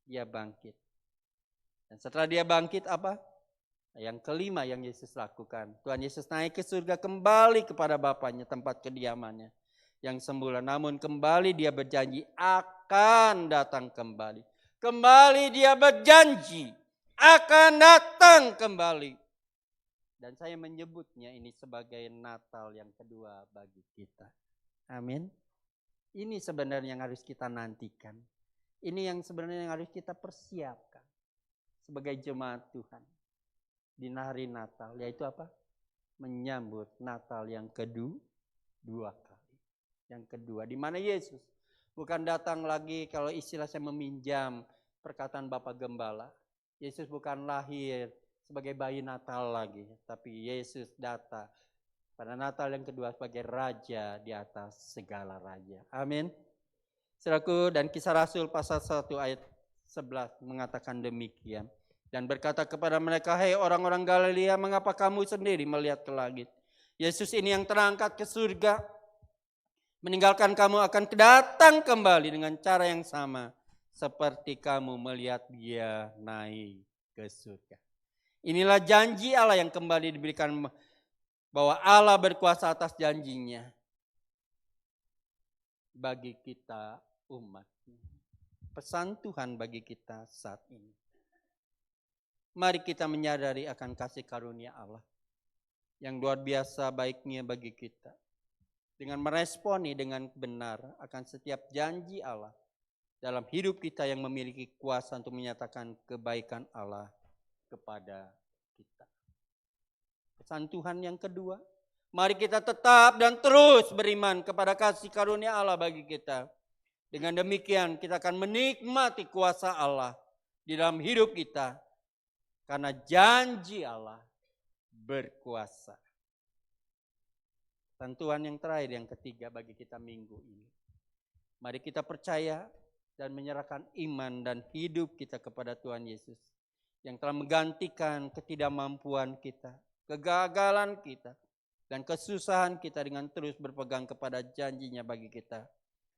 Dia bangkit. Dan setelah dia bangkit apa? Yang kelima yang Yesus lakukan. Tuhan Yesus naik ke surga kembali kepada Bapanya, tempat kediamannya yang semula. Namun kembali dia berjanji akan datang kembali. Kembali dia berjanji akan datang kembali. Dan saya menyebutnya ini sebagai Natal yang kedua bagi kita. Amin. Ini sebenarnya yang harus kita nantikan. Ini yang sebenarnya yang harus kita persiapkan sebagai jemaat Tuhan di hari Natal, yaitu apa? Menyambut Natal yang kedua kali. Yang kedua, di mana Yesus bukan datang lagi, kalau istilah saya meminjam perkataan Bapak Gembala, Yesus bukan lahir sebagai bayi Natal lagi, tapi Yesus datang pada Natal yang kedua sebagai Raja di atas segala raja. Amin. Saudaraku, dan Kisah Rasul pasal 1 ayat 11 mengatakan demikian. Dan berkata kepada mereka, hei orang-orang Galilea, mengapa kamu sendiri melihat ke langit? Yesus ini yang terangkat ke surga, meninggalkan kamu akan datang kembali dengan cara yang sama seperti kamu melihat dia naik ke surga. Inilah janji Allah yang kembali diberikan, bahwa Allah berkuasa atas janjinya bagi kita umatnya. Pesan Tuhan bagi kita saat ini. Mari kita menyadari akan kasih karunia Allah yang luar biasa baiknya bagi kita. Dengan meresponi dengan benar akan setiap janji Allah dalam hidup kita yang memiliki kuasa untuk menyatakan kebaikan Allah kepada kita. Pesan Tuhan yang kedua, mari kita tetap dan terus beriman kepada kasih karunia Allah bagi kita. Dengan demikian kita akan menikmati kuasa Allah di dalam hidup kita. Karena janji Allah berkuasa. Pesan Tuhan yang terakhir, yang ketiga bagi kita minggu ini. Mari kita percaya dan menyerahkan iman dan hidup kita kepada Tuhan Yesus. Yang telah menggantikan ketidakmampuan kita, kegagalan kita, dan kesusahan kita dengan terus berpegang kepada janjinya bagi kita.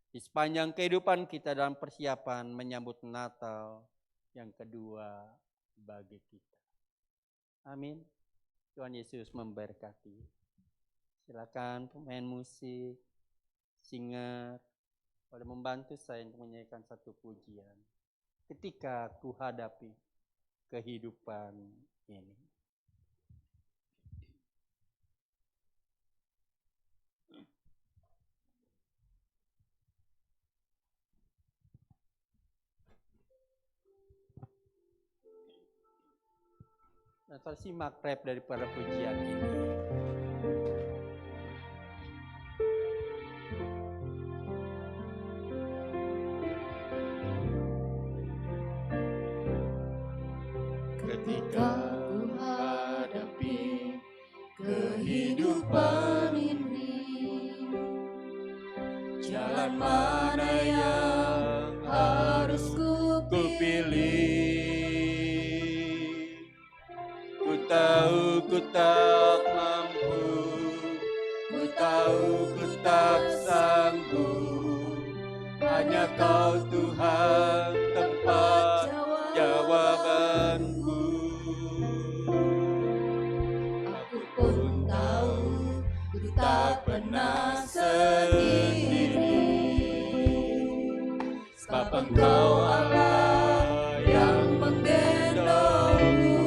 Di sepanjang kehidupan kita dalam persiapan menyambut Natal yang kedua bagi kita. Amin. Tuhan Yesus memberkati. Silakan pemain musik, singer, boleh membantu saya untuk menyanyikan satu pujian. Ketika ku hadapi kehidupan ini. Nah, simak rap daripada pujian ini. Ketika ku hadapi kehidupan ini, jalan mana yang harus ku pilih? Ku tahu ku tak mampu, ku tahu ku tak sanggup. Hanya Kau Tuhan tempat jawabanku. Aku pun tahu ku tak pernah sendiri, sebab Engkau Allah yang menggendongku.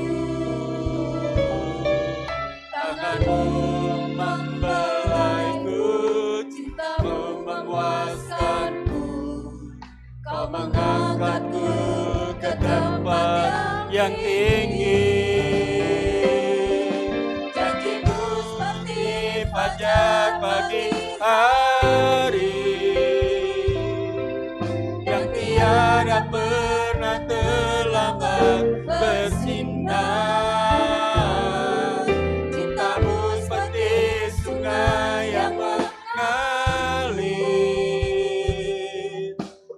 Tanganmu membelaiku, cintamu memuaskanku. Kau mengangkatku ke tempat yang tinggi. fajar pagi hari yang tiada pernah terlambat bersinar. Cintamu seperti sungai yang mengalir,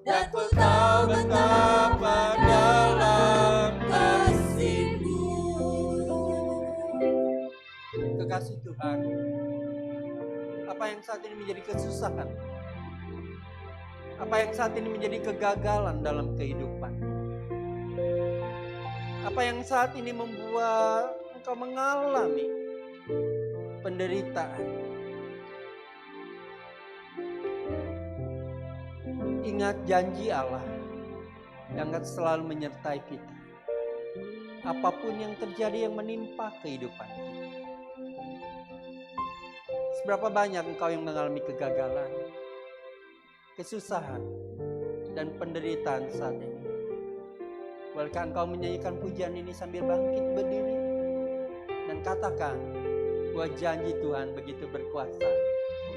dan ku tahu betapa dalam kasih-Mu. Kekasih Tuhan, apa yang saat ini menjadi kesusahan, apa yang saat ini menjadi kegagalan dalam kehidupan, apa yang saat ini membuat engkau mengalami penderitaan, ingat janji Allah yang akan selalu menyertai kita apapun yang terjadi yang menimpa kehidupan kita. Seberapa banyak engkau yang mengalami kegagalan, kesusahan, dan penderitaan saat ini? Bolehkah engkau menyanyikan pujian ini sambil bangkit berdiri dan katakan bahwa janji Tuhan begitu berkuasa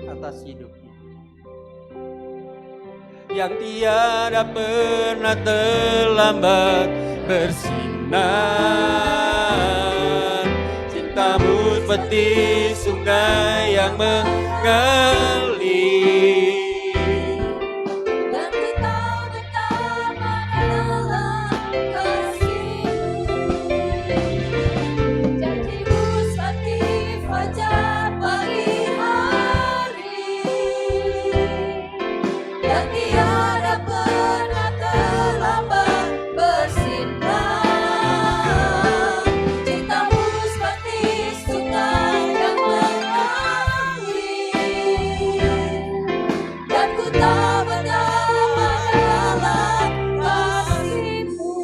atas hidup kita, yang tiada pernah terlambat bersinar. Cintamu seperti sungai yang mengalir, Dan ku tahu betapa dalam kasih-Mu. Janji-Mu seperti fajar pagi hari yang tiada pernah terlambat bersinar. Cinta-Mu seperti sungai yang mengalir, dan ku tahu betapa dalam kasih-Mu.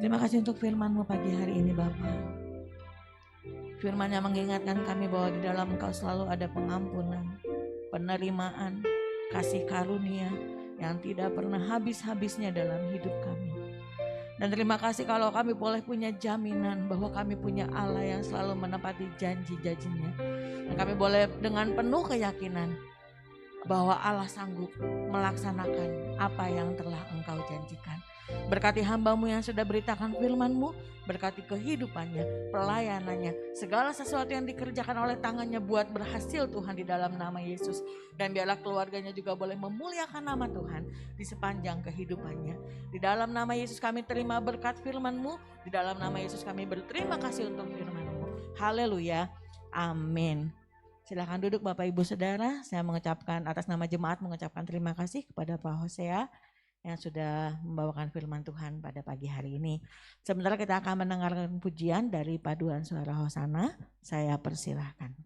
Terima kasih untuk firman-Mu pagi hari ini Bapa. Firman yang mengingatkan kami bahwa di dalam Engkau selalu ada pengampunan, penerimaan, kasih karunia yang tidak pernah habis-habisnya dalam hidup kami. Dan terima kasih kalau kami boleh punya jaminan bahwa kami punya Allah yang selalu menepati janji-janjinya. Dan kami boleh dengan penuh keyakinan bahwa Allah sanggup melaksanakan apa yang telah Engkau janjikan. Berkati hamba-Mu yang sudah beritakan firman-Mu, berkati kehidupannya, pelayanannya, segala sesuatu yang dikerjakan oleh tangannya buat berhasil Tuhan di dalam nama Yesus. Dan biarlah keluarganya juga boleh memuliakan nama Tuhan di sepanjang kehidupannya. Di dalam nama Yesus kami terima berkat firman-Mu, di dalam nama Yesus kami berterima kasih untuk firman-Mu. Haleluya, amin. Silakan duduk Bapak Ibu Saudara. Saya mengucapkan atas nama jemaat mengucapkan terima kasih kepada Pak Hosea yang sudah membawakan firman Tuhan pada pagi hari ini. Sebentar kita akan mendengarkan pujian dari paduan suara Hosana. Saya persilahkan.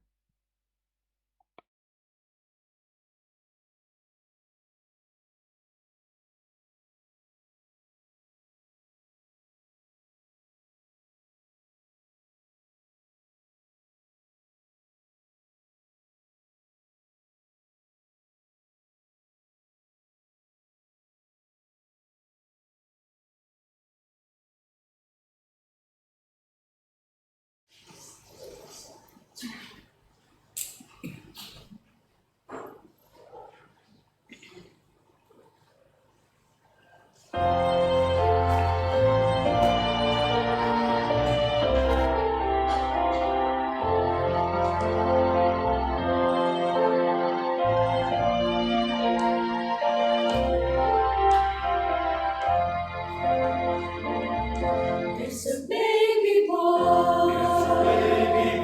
There's a baby boy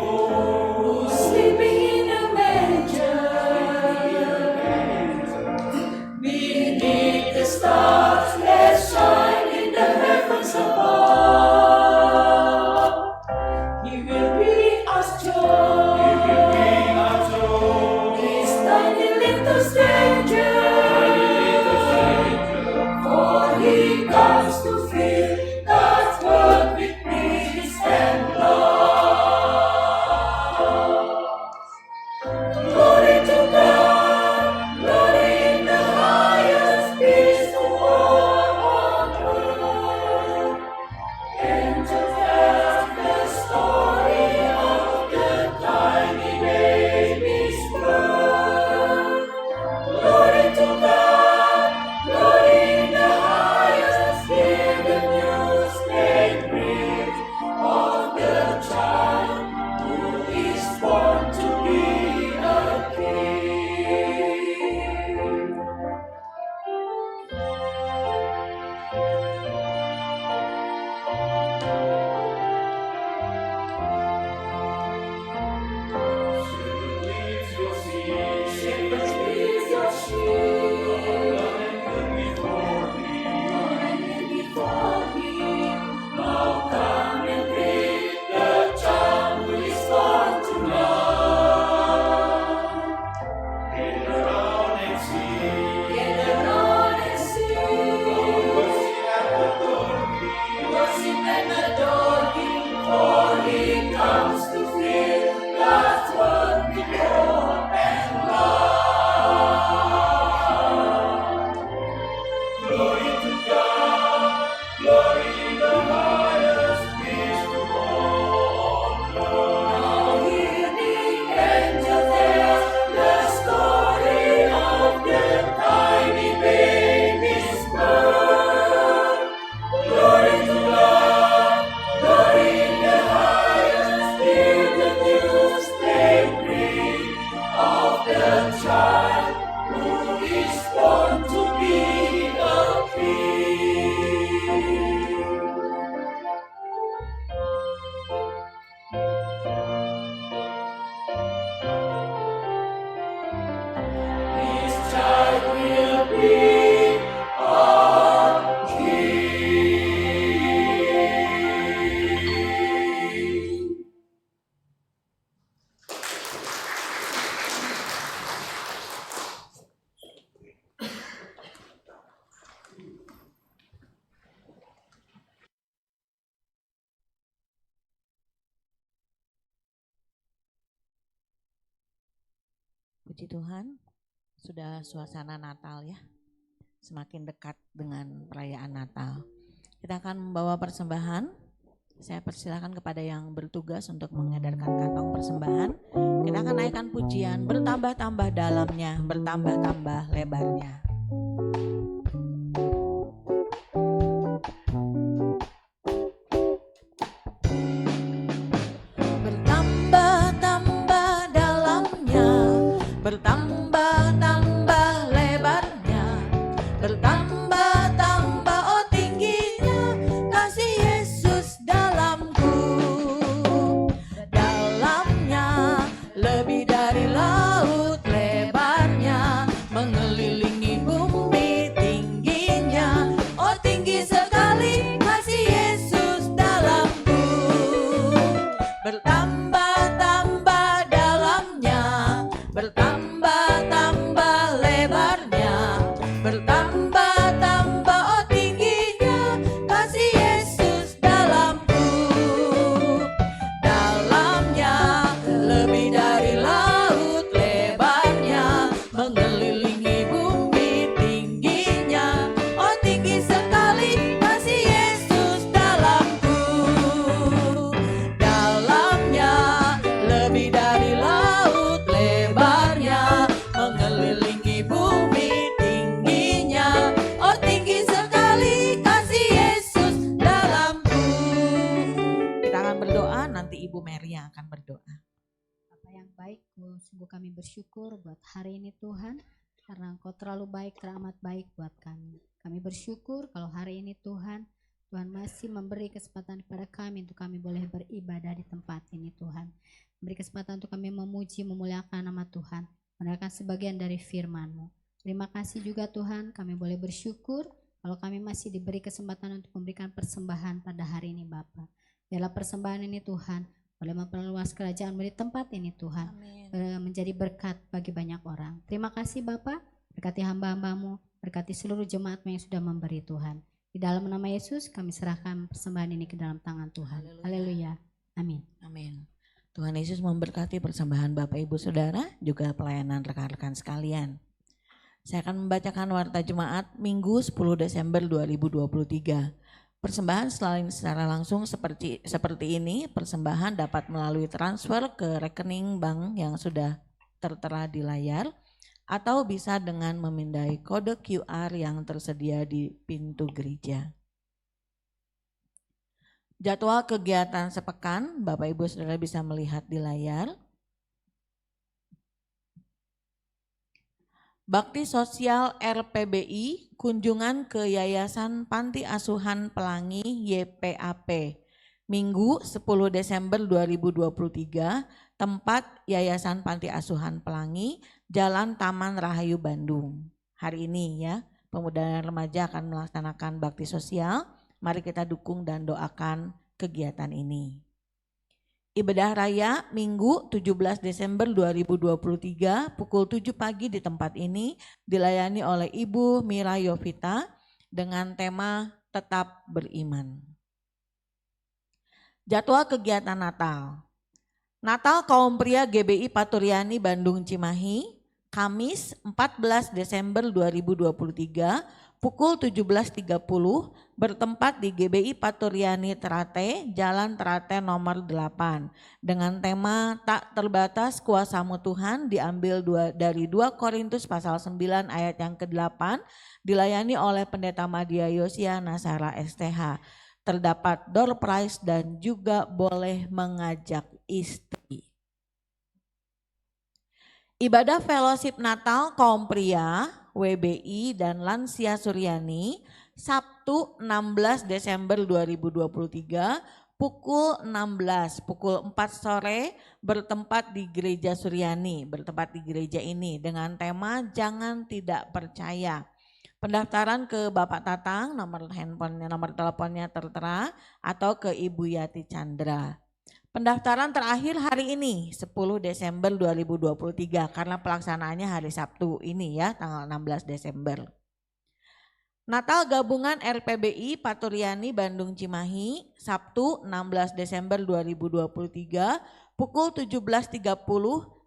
who's sleeping in a manger beneath the stars that shine in the heavens above. He will bring us joy. This tiny little stranger, for he comes to fill God's world with peace and love. Glory to God, glory in the highest, peace to all on earth. Angels tell the story we are King. Puji Tuhan, sudah suasana Natal ya. Semakin dekat dengan perayaan Natal. Kita akan membawa persembahan. Saya persilakan kepada yang bertugas untuk mengedarkan kantong persembahan. Kita akan naikkan pujian, bertambah-tambah dalamnya, bertambah-tambah lebarnya. Bertambah-tambah dalamnya, bertambah-tambah lebarnya, bertambah-tambah oh tingginya kasih Yesus dalamku. Dalamnya lebih dari laut lebarnya, mengelilingi bumi tingginya, oh tinggi sekali kasih Yesus dalamku. Bertambah-tambah dalamnya, bertambah-tambah lebarnya, bertambah-tambah oh tingginya kasih Yesus dalamku. Dalamnya lebih dari laut lebarnya, mengelilingi bumi tingginya, oh tinggi sekali kasih Yesus dalamku. Dalamnya lebih dari laut lebarnya, mengelilingi bumi tingginya, oh tinggi sekali kasih Yesus dalamku. Kita akan berdoa, nanti Ibu Mary yang akan berdoa. Bapa yang baik, sungguh kami bersyukur buat hari ini Tuhan, karena Engkau terlalu baik, teramat baik buat kami. Kami bersyukur kalau hari ini Tuhan, Tuhan masih memberi kesempatan kepada kami untuk kami boleh beribadah di tempat ini Tuhan. Memberi kesempatan untuk kami memuji, memuliakan nama Tuhan, mendengarkan sebagian dari firman-Mu. Terima kasih juga Tuhan, kami boleh bersyukur kalau kami masih diberi kesempatan untuk memberikan persembahan pada hari ini Bapa. Biarlah persembahan ini Tuhan boleh memperluas kerajaan-Mu di tempat ini Tuhan, menjadi berkat bagi banyak orang. Terima kasih Bapa, berkati hamba-hamba-Mu, berkati seluruh jemaat-Mu yang sudah memberi Tuhan. Di dalam nama Yesus kami serahkan persembahan ini ke dalam tangan Tuhan. Haleluya. Amin. Amin. Tuhan Yesus memberkati persembahan Bapak Ibu Saudara, juga pelayanan rekan-rekan sekalian. Saya akan membacakan warta jemaat Minggu 10 Desember 2023. Persembahan selain secara langsung seperti ini, persembahan dapat melalui transfer ke rekening bank yang sudah tertera di layar, atau bisa dengan memindai kode QR yang tersedia di pintu gereja. Jadwal kegiatan sepekan Bapak Ibu Saudara bisa melihat di layar. Bakti Sosial RPBI, kunjungan ke Yayasan Panti Asuhan Pelangi YPAP, Minggu 10 Desember 2023, tempat Yayasan Panti Asuhan Pelangi, Jalan Taman Rahayu Bandung. Hari ini ya, pemuda dan remaja akan melaksanakan bakti sosial. Mari kita dukung dan doakan kegiatan ini. Ibadah Raya Minggu 17 Desember 2023 pukul 7 pagi di tempat ini dilayani oleh Ibu Mira Yovita dengan tema Tetap Beriman. Jadwal kegiatan Natal. Natal Kaum Pria GBI Paturyani Bandung Cimahi, Kamis 14 Desember 2023 pukul 17.30 bertempat di GBI Paturyani Terate, Jalan Terate nomor 8 dengan tema Tak Terbatas Kuasa-Mu Tuhan, diambil dari 2 Korintus pasal 9 ayat yang ke-8, dilayani oleh Pendeta Madia Yosia Nasara STH. Terdapat door prize dan juga boleh mengajak istri. Ibadah Fellowship Natal Kaum Pria WBI dan Lansia Suryani Sabtu 16 Desember 2023 pukul 4 sore bertempat di Gereja Suryani, bertempat di gereja ini dengan tema Jangan Tidak Percaya. Pendaftaran ke Bapak Tatang, nomor handphonenya, nomor teleponnya tertera, atau ke Ibu Yati Chandra. Pendaftaran terakhir hari ini 10 Desember 2023 karena pelaksanaannya hari Sabtu ini ya, tanggal 16 Desember. Natal Gabungan RPBI Paturyani Bandung Cimahi, Sabtu 16 Desember 2023 pukul 17.30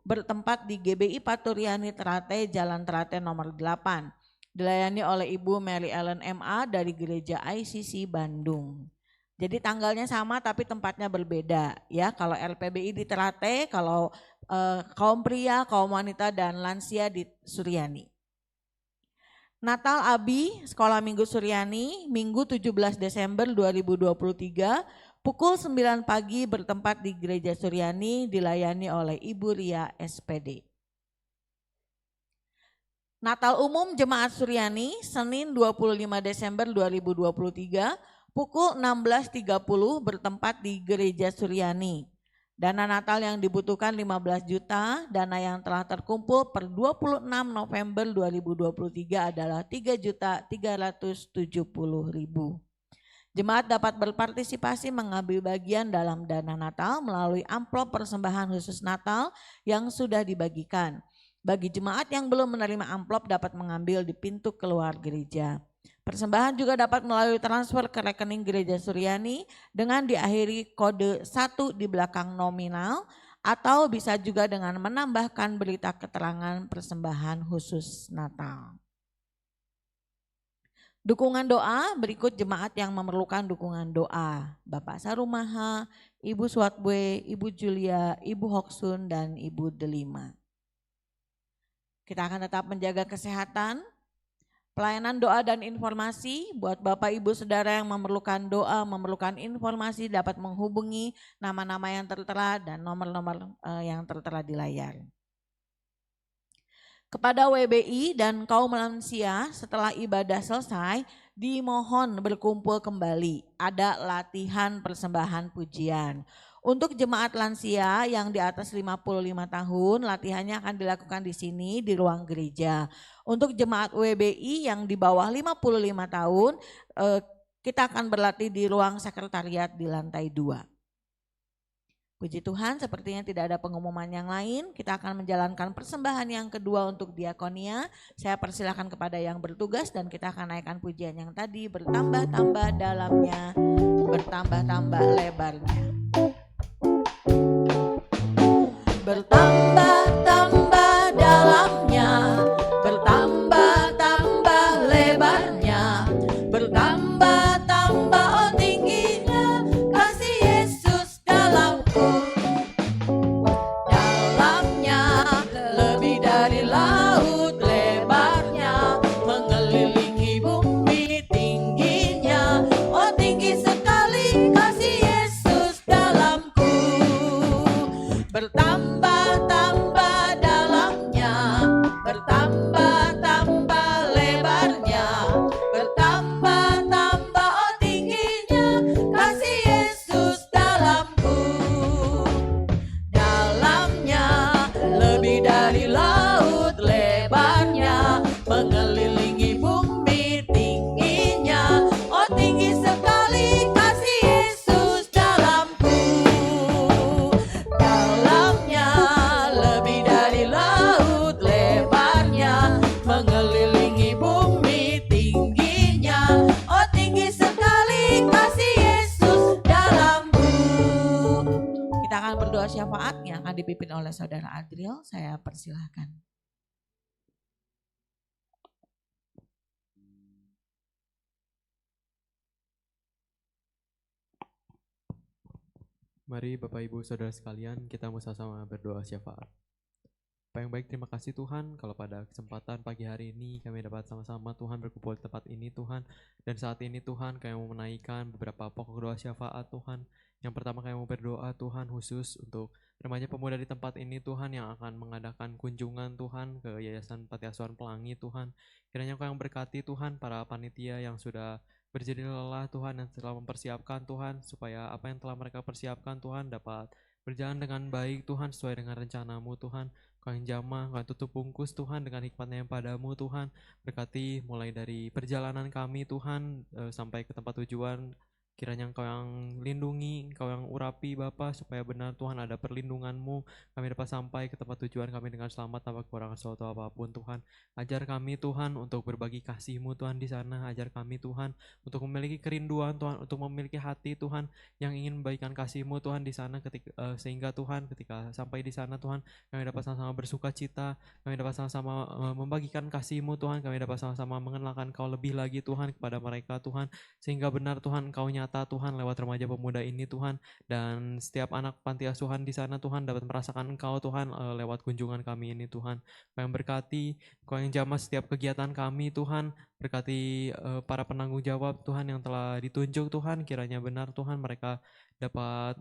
bertempat di GBI Paturyani Terate, Jalan Terate nomor 8. Dilayani oleh Ibu Mary Ellen MA dari Gereja ICC Bandung. Jadi tanggalnya sama tapi tempatnya berbeda ya. Kalau RPBI di Terate, kalau kaum pria, kaum wanita dan lansia di Suryani. Natal Abi Sekolah Minggu Suryani, Minggu 17 Desember 2023 pukul 9 pagi bertempat di Gereja Suryani, dilayani oleh Ibu Ria SPD. Natal Umum Jemaat Suryani, Senin 25 Desember 2023 pukul 16.30 bertempat di Gereja Suryani. Dana Natal yang dibutuhkan 15 juta, dana yang telah terkumpul per 26 November 2023 adalah 3.370.000. Jemaat dapat berpartisipasi mengambil bagian dalam dana Natal melalui amplop persembahan khusus Natal yang sudah dibagikan. Bagi jemaat yang belum menerima amplop dapat mengambil di pintu keluar gereja. Persembahan juga dapat melalui transfer ke rekening Gereja Suryani dengan diakhiri kode 1 di belakang nominal atau bisa juga dengan menambahkan berita keterangan persembahan khusus Natal. Dukungan doa, berikut jemaat yang memerlukan dukungan doa. Bapak Sarumaha, Ibu Swatbwe, Ibu Julia, Ibu Hoksun, dan Ibu Delima. Kita akan tetap menjaga kesehatan, pelayanan doa dan informasi buat Bapak Ibu Saudara yang memerlukan doa, memerlukan informasi dapat menghubungi nama-nama yang tertera dan nomor-nomor yang tertera di layar. Kepada WBI dan kaum lansia setelah ibadah selesai dimohon berkumpul kembali, ada latihan persembahan pujian. Untuk jemaat lansia yang di atas 55 tahun, latihannya akan dilakukan di sini di ruang gereja. Untuk jemaat WBI yang di bawah 55 tahun, kita akan berlatih di ruang sekretariat di lantai 2. Puji Tuhan, sepertinya tidak ada pengumuman yang lain. Kita akan menjalankan persembahan yang kedua untuk diakonia. Saya persilakan kepada yang bertugas dan kita akan naikkan pujian yang tadi, bertambah-tambah dalamnya, bertambah-tambah lebarnya. Bertambah-tambah dalamnya, bertambah-tambah lebarnya, bertambah-tambah oh tingginya kasih Yesus dalamku. Dalamnya lebih dari laut lebarnya, mengelilingi bumi tingginya, oh tinggi sekali kasih Yesus dalamku. Bertambah-tambah dalamnya, bertambah-tambah lebarnya, bertambah-tambah oh tingginya kasih Yesus dalamku. Dalamnya lebih dari laut lebarnya, mengelilingi bumi tingginya, oh tinggi sekali kasih Yesus dalamku. Dalamnya lebih dari laut lebarnya, mengelilingi bumi tingginya, oh tinggi sekali kasih Yesus dalamku. Kita akan berdoa syafaat yang akan dipimpin oleh Saudara Adriel. Saya persilahkan. Mari Bapak Ibu Saudara sekalian, kita mau sama-sama berdoa syafaat. Bapak yang baik, terima kasih Tuhan kalau pada kesempatan pagi hari ini kami dapat sama-sama Tuhan berkumpul di tempat ini Tuhan. Dan saat ini Tuhan kami mau menaikkan beberapa pokok doa syafaat Tuhan. Yang pertama kami mau berdoa Tuhan khusus untuk remaja pemuda di tempat ini Tuhan yang akan mengadakan kunjungan Tuhan ke Yayasan Panti Asuhan Pelangi Tuhan. Kiranya Kau yang berkati Tuhan para panitia yang sudah berjadi lelah Tuhan yang telah mempersiapkan Tuhan supaya apa yang telah mereka persiapkan Tuhan dapat berjalan dengan baik Tuhan sesuai dengan rencana-Mu Tuhan. Kau yang jamah, Kau yang tutup bungkus Tuhan dengan hikmat-Nya yang padamu Tuhan. Berkati mulai dari perjalanan kami Tuhan sampai ke tempat tujuan. Kiranya Engkau yang lindungi, Engkau yang urapi Bapa, supaya benar Tuhan ada perlindungan-Mu. Kami dapat sampai ke tempat tujuan kami dengan selamat tanpa kekurangan suatu apapun Tuhan. Ajar kami Tuhan untuk berbagi kasih-Mu Tuhan di sana. Ajar kami Tuhan untuk memiliki kerinduan Tuhan, untuk memiliki hati Tuhan yang ingin memberikan kasih-Mu Tuhan di sana, sehingga Tuhan ketika sampai di sana Tuhan, kami dapat sama-sama bersuka cita, kami dapat sama-sama membagikan kasih-Mu Tuhan, kami dapat sama-sama mengenalkan Kau lebih lagi Tuhan kepada mereka Tuhan, sehingga benar Tuhan Kau nyata Tuhan lewat remaja pemuda ini Tuhan, dan setiap anak panti asuhan di sana Tuhan dapat merasakan Engkau Tuhan lewat kunjungan kami ini Tuhan. Kau yang berkati, Kau yang jamah setiap kegiatan kami Tuhan, berkati para penanggung jawab Tuhan yang telah ditunjuk Tuhan, kiranya benar Tuhan mereka dapat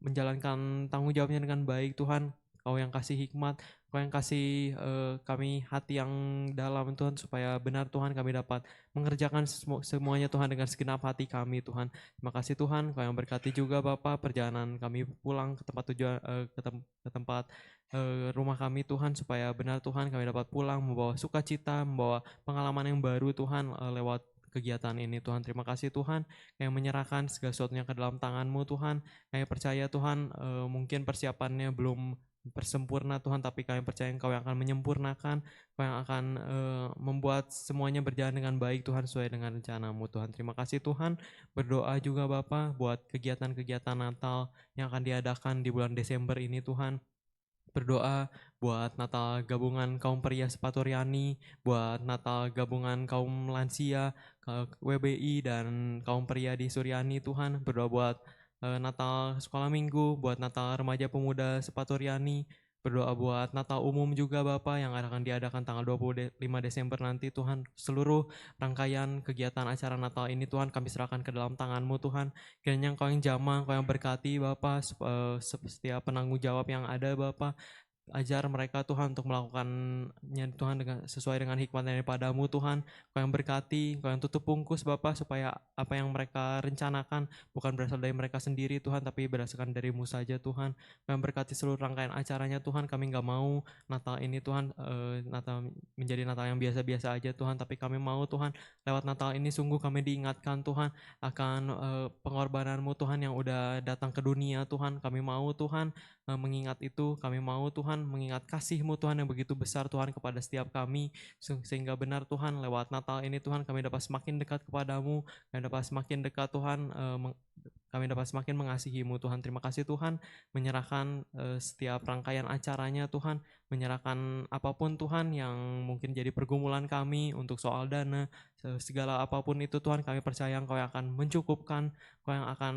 menjalankan tanggung jawabnya dengan baik Tuhan. Kau yang kasih hikmat, Kau yang kasih kami hati yang dalam Tuhan, supaya benar Tuhan kami dapat mengerjakan semuanya Tuhan dengan segenap hati kami Tuhan. Terima kasih Tuhan, Kau yang berkati juga Bapa perjalanan kami pulang ke tempat tujuan, ke tempat rumah kami Tuhan, supaya benar Tuhan kami dapat pulang membawa sukacita, membawa pengalaman yang baru Tuhan lewat kegiatan ini Tuhan. Terima kasih Tuhan, yang menyerahkan segala sesuatunya ke dalam tangan-Mu Tuhan. Kami percaya Tuhan mungkin persiapannya belum bersempurna Tuhan, tapi kami percaya Engkau yang akan menyempurnakan, Kau yang akan membuat semuanya berjalan dengan baik Tuhan, sesuai dengan rencana-Mu Tuhan. Terima kasih Tuhan. Berdoa juga Bapa buat kegiatan-kegiatan Natal yang akan diadakan di bulan Desember ini Tuhan. Berdoa buat Natal gabungan kaum pria Sepaturiani, buat Natal gabungan kaum lansia WBI dan kaum pria di Suryani Tuhan. Berdoa buat Natal sekolah minggu, buat Natal remaja pemuda Sepaturiani. Berdoa buat Natal umum juga Bapak yang akan diadakan tanggal 25 Desember nanti Tuhan. Seluruh rangkaian kegiatan acara Natal ini Tuhan kami serahkan ke dalam tangan-Mu Tuhan. Kiranya Engkau yang jamah, Engkau yang berkati Bapak, setiap penanggung jawab yang ada Bapak. Ajar mereka Tuhan untuk melakukannya Tuhan sesuai dengan hikmat yang daripada-Mu Tuhan. Kau yang berkati, Kau yang tutup bungkus Bapa, supaya apa yang mereka rencanakan bukan berasal dari mereka sendiri Tuhan, tapi berdasarkan dari-Mu saja Tuhan. Kau yang berkati seluruh rangkaian acaranya Tuhan. Kami gak mau Natal ini Tuhan Natal menjadi Natal yang biasa-biasa aja Tuhan, tapi kami mau Tuhan lewat Natal ini sungguh kami diingatkan Tuhan akan pengorbanan-Mu Tuhan yang udah datang ke dunia Tuhan. Kami mau Tuhan mengingat itu, kami mau Tuhan mengingat kasih-Mu Tuhan yang begitu besar Tuhan kepada setiap kami, sehingga benar Tuhan lewat Natal ini Tuhan kami dapat semakin dekat kepada-Mu, kami dapat semakin dekat Tuhan, kami dapat semakin mengasihi-Mu Tuhan. Terima kasih Tuhan, menyerahkan setiap rangkaian acaranya Tuhan, menyerahkan apapun Tuhan yang mungkin jadi pergumulan kami untuk soal dana, segala apapun itu Tuhan, kami percaya Engkau yang akan mencukupkan, Engkau yang akan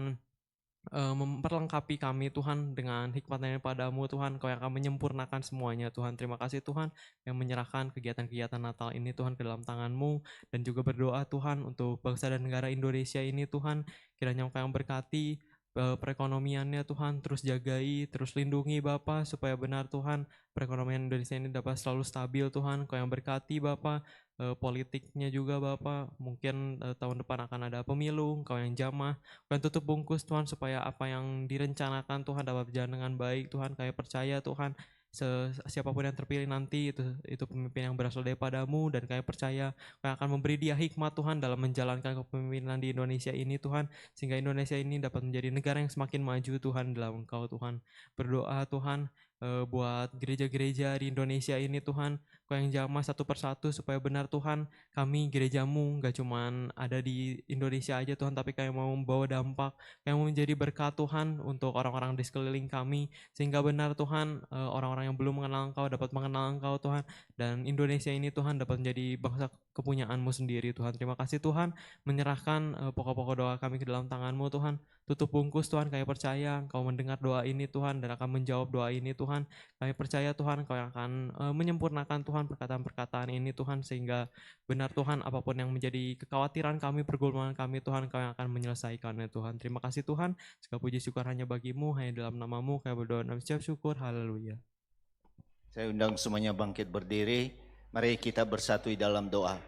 memperlengkapi kami Tuhan dengan hikmat-Nya padamu Tuhan. Kau yang akan menyempurnakan semuanya Tuhan. Terima kasih Tuhan yang menyerahkan kegiatan-kegiatan Natal ini Tuhan ke dalam tangan-Mu, dan juga berdoa Tuhan untuk bangsa dan negara Indonesia ini Tuhan. Kiranya Engkau yang berkati perekonomiannya Tuhan, terus jagai, terus lindungi Bapa, supaya benar Tuhan perekonomian Indonesia ini dapat selalu stabil Tuhan. Kau yang berkati Bapa politiknya juga Bapa, mungkin tahun depan akan ada pemilu, Kau yang jamah, Kau yang tutup bungkus Tuhan, supaya apa yang direncanakan Tuhan dapat berjalan dengan baik Tuhan. Kami percaya Tuhan siapapun yang terpilih nanti itu pemimpin yang berasal daripada-Mu, dan kami percaya Kau akan memberi dia hikmat Tuhan dalam menjalankan kepemimpinan di Indonesia ini Tuhan, sehingga Indonesia ini dapat menjadi negara yang semakin maju Tuhan dalam Engkau Tuhan. Berdoa Tuhan buat gereja-gereja di Indonesia ini Tuhan, Kau yang jamah satu persatu, supaya benar Tuhan kami gereja-Mu gak cuman ada di Indonesia aja Tuhan, tapi kami mau membawa dampak, kami mau menjadi berkat Tuhan untuk orang-orang di sekeliling kami, sehingga benar Tuhan orang-orang yang belum mengenal Engkau dapat mengenal Engkau Tuhan, dan Indonesia ini Tuhan dapat menjadi bangsa kepunyaan-Mu sendiri Tuhan. Terima kasih Tuhan, menyerahkan pokok-pokok doa kami ke dalam tangan-Mu Tuhan. Tutup bungkus Tuhan, kami percaya Engkau mendengar doa ini Tuhan, dan akan menjawab doa ini Tuhan. Kami percaya Tuhan Engkau yang akan menyempurnakan Tuhan perkataan-perkataan ini Tuhan, sehingga benar Tuhan apapun yang menjadi kekhawatiran kami, pergumulan kami Tuhan, Engkau yang akan menyelesaikannya Tuhan. Terima kasih Tuhan, segala puji syukur hanya bagi-Mu, hanya dalam nama-Mu kami berdoa dan ucap syukur. Haleluya. Saya undang semuanya bangkit berdiri. Mari kita bersatu di dalam doa.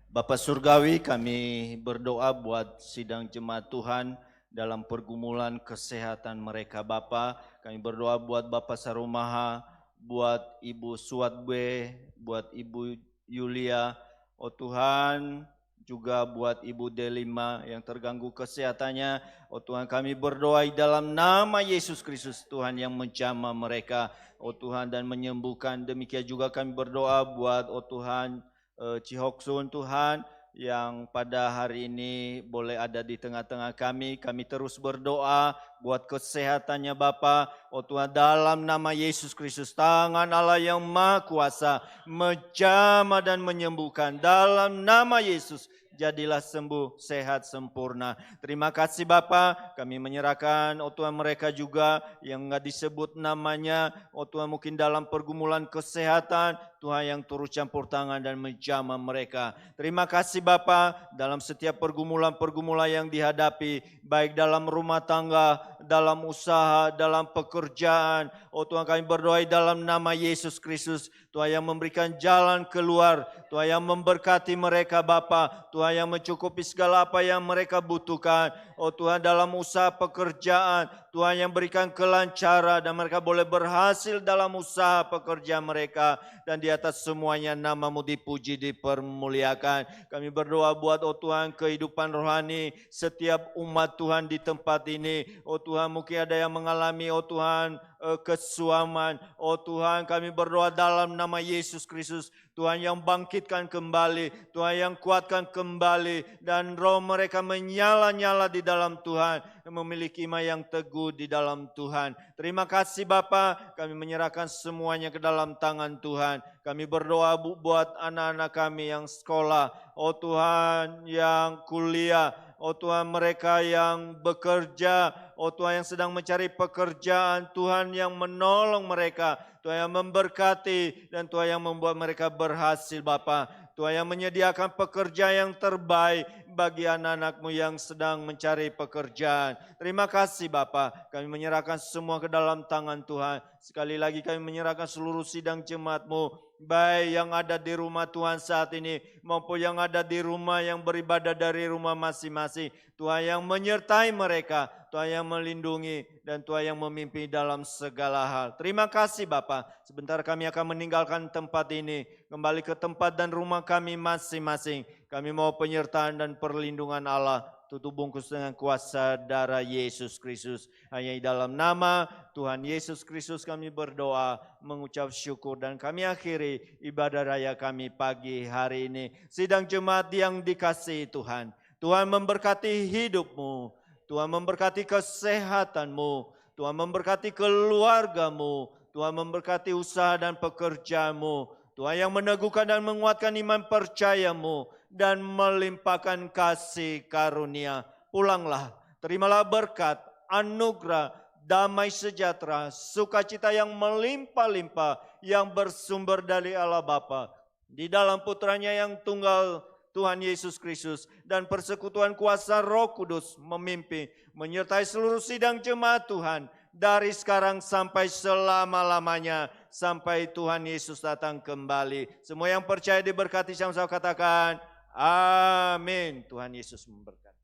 Bapa Surgawi, kami berdoa buat sidang jemaat Tuhan dalam pergumulan kesehatan mereka Bapa. Kami berdoa buat Bapa Sarumaha, buat Ibu Suatbe, buat Ibu Yulia, oh Tuhan, juga buat Ibu Delima yang terganggu kesehatannya. Oh Tuhan, kami berdoa di dalam nama Yesus Kristus, Tuhan, yang menjamah mereka, oh Tuhan, dan menyembuhkan. Demikian juga kami berdoa buat, oh Tuhan, Cihoksun, Tuhan, yang pada hari ini boleh ada di tengah-tengah kami. Kami terus berdoa buat kesehatannya Bapa. Oh Tuhan, dalam nama Yesus Kristus, tangan Allah yang Maha Kuasa menjamah dan menyembuhkan. Dalam nama Yesus, jadilah sembuh, sehat, sempurna. Terima kasih Bapa, kami menyerahkan, oh Tuhan, mereka juga yang enggak disebut namanya, oh Tuhan, mungkin dalam pergumulan kesehatan, Tuhan yang turut campur tangan dan menjamah mereka. Terima kasih Bapa, dalam setiap pergumulan-pergumulan yang dihadapi, baik dalam rumah tangga, dalam usaha, dalam pekerjaan, oh Tuhan, kami berdoa dalam nama Yesus Kristus, Tuhan yang memberikan jalan keluar, Tuhan yang memberkati mereka Bapa, Tuhan yang mencukupi segala apa yang mereka butuhkan. Oh Tuhan, dalam usaha pekerjaan, Tuhan yang berikan kelancaran dan mereka boleh berhasil dalam usaha pekerjaan mereka. Dan di atas semuanya nama-Mu dipuji, dipermuliakan. Kami berdoa buat, oh Tuhan, kehidupan rohani setiap umat Tuhan di tempat ini. Oh Tuhan, mungkin ada yang mengalami, oh Tuhan, kesuaman. Oh Tuhan, kami berdoa dalam nama Yesus Kristus, Tuhan yang bangkitkan kembali, Tuhan yang kuatkan kembali, dan roh mereka menyala-nyala di dalam Tuhan, memiliki iman yang teguh di dalam Tuhan. Terima kasih Bapa, kami menyerahkan semuanya ke dalam tangan Tuhan. Kami berdoa buat anak-anak kami yang sekolah, oh Tuhan, yang kuliah, oh Tuhan, mereka yang bekerja, oh Tuhan, yang sedang mencari pekerjaan, Tuhan yang menolong mereka, Tuhan yang memberkati, dan Tuhan yang membuat mereka berhasil Bapa. Tuhan yang menyediakan pekerja yang terbaik bagi anak-anak-Mu yang sedang mencari pekerjaan. Terima kasih Bapa, kami menyerahkan semua ke dalam tangan Tuhan. Sekali lagi kami menyerahkan seluruh sidang jemaat-Mu, baik yang ada di rumah Tuhan saat ini, maupun yang ada di rumah yang beribadah dari rumah masing-masing. Tuhan yang menyertai mereka, Tuhan yang melindungi, dan Tuhan yang memimpin dalam segala hal. Terima kasih Bapa. Sebentar kami akan meninggalkan tempat ini, kembali ke tempat dan rumah kami masing-masing. Kami mau penyertaan dan perlindungan Allah, tutup bungkus dengan kuasa darah Yesus Kristus. Hanya di dalam nama Tuhan Yesus Kristus kami berdoa, mengucap syukur, dan kami akhiri ibadah raya kami pagi hari ini. Sidang jemaat yang dikasihi Tuhan, Tuhan memberkati hidupmu, Tuhan memberkati kesehatanmu, Tuhan memberkati keluargamu, Tuhan memberkati usaha dan pekerjaanmu, Tuhan yang meneguhkan dan menguatkan iman percayamu, dan melimpahkan kasih karunia. Pulanglah, terimalah berkat, anugerah, damai sejahtera, sukacita yang melimpah-limpah, yang bersumber dari Allah Bapa, di dalam putranya yang tunggal, Tuhan Yesus Kristus, dan persekutuan kuasa Roh Kudus memimpin, menyertai seluruh sidang jemaat Tuhan, dari sekarang sampai selama-lamanya, sampai Tuhan Yesus datang kembali. Semua yang percaya diberkati, sama-sama katakan, amin. Tuhan Yesus memberkati.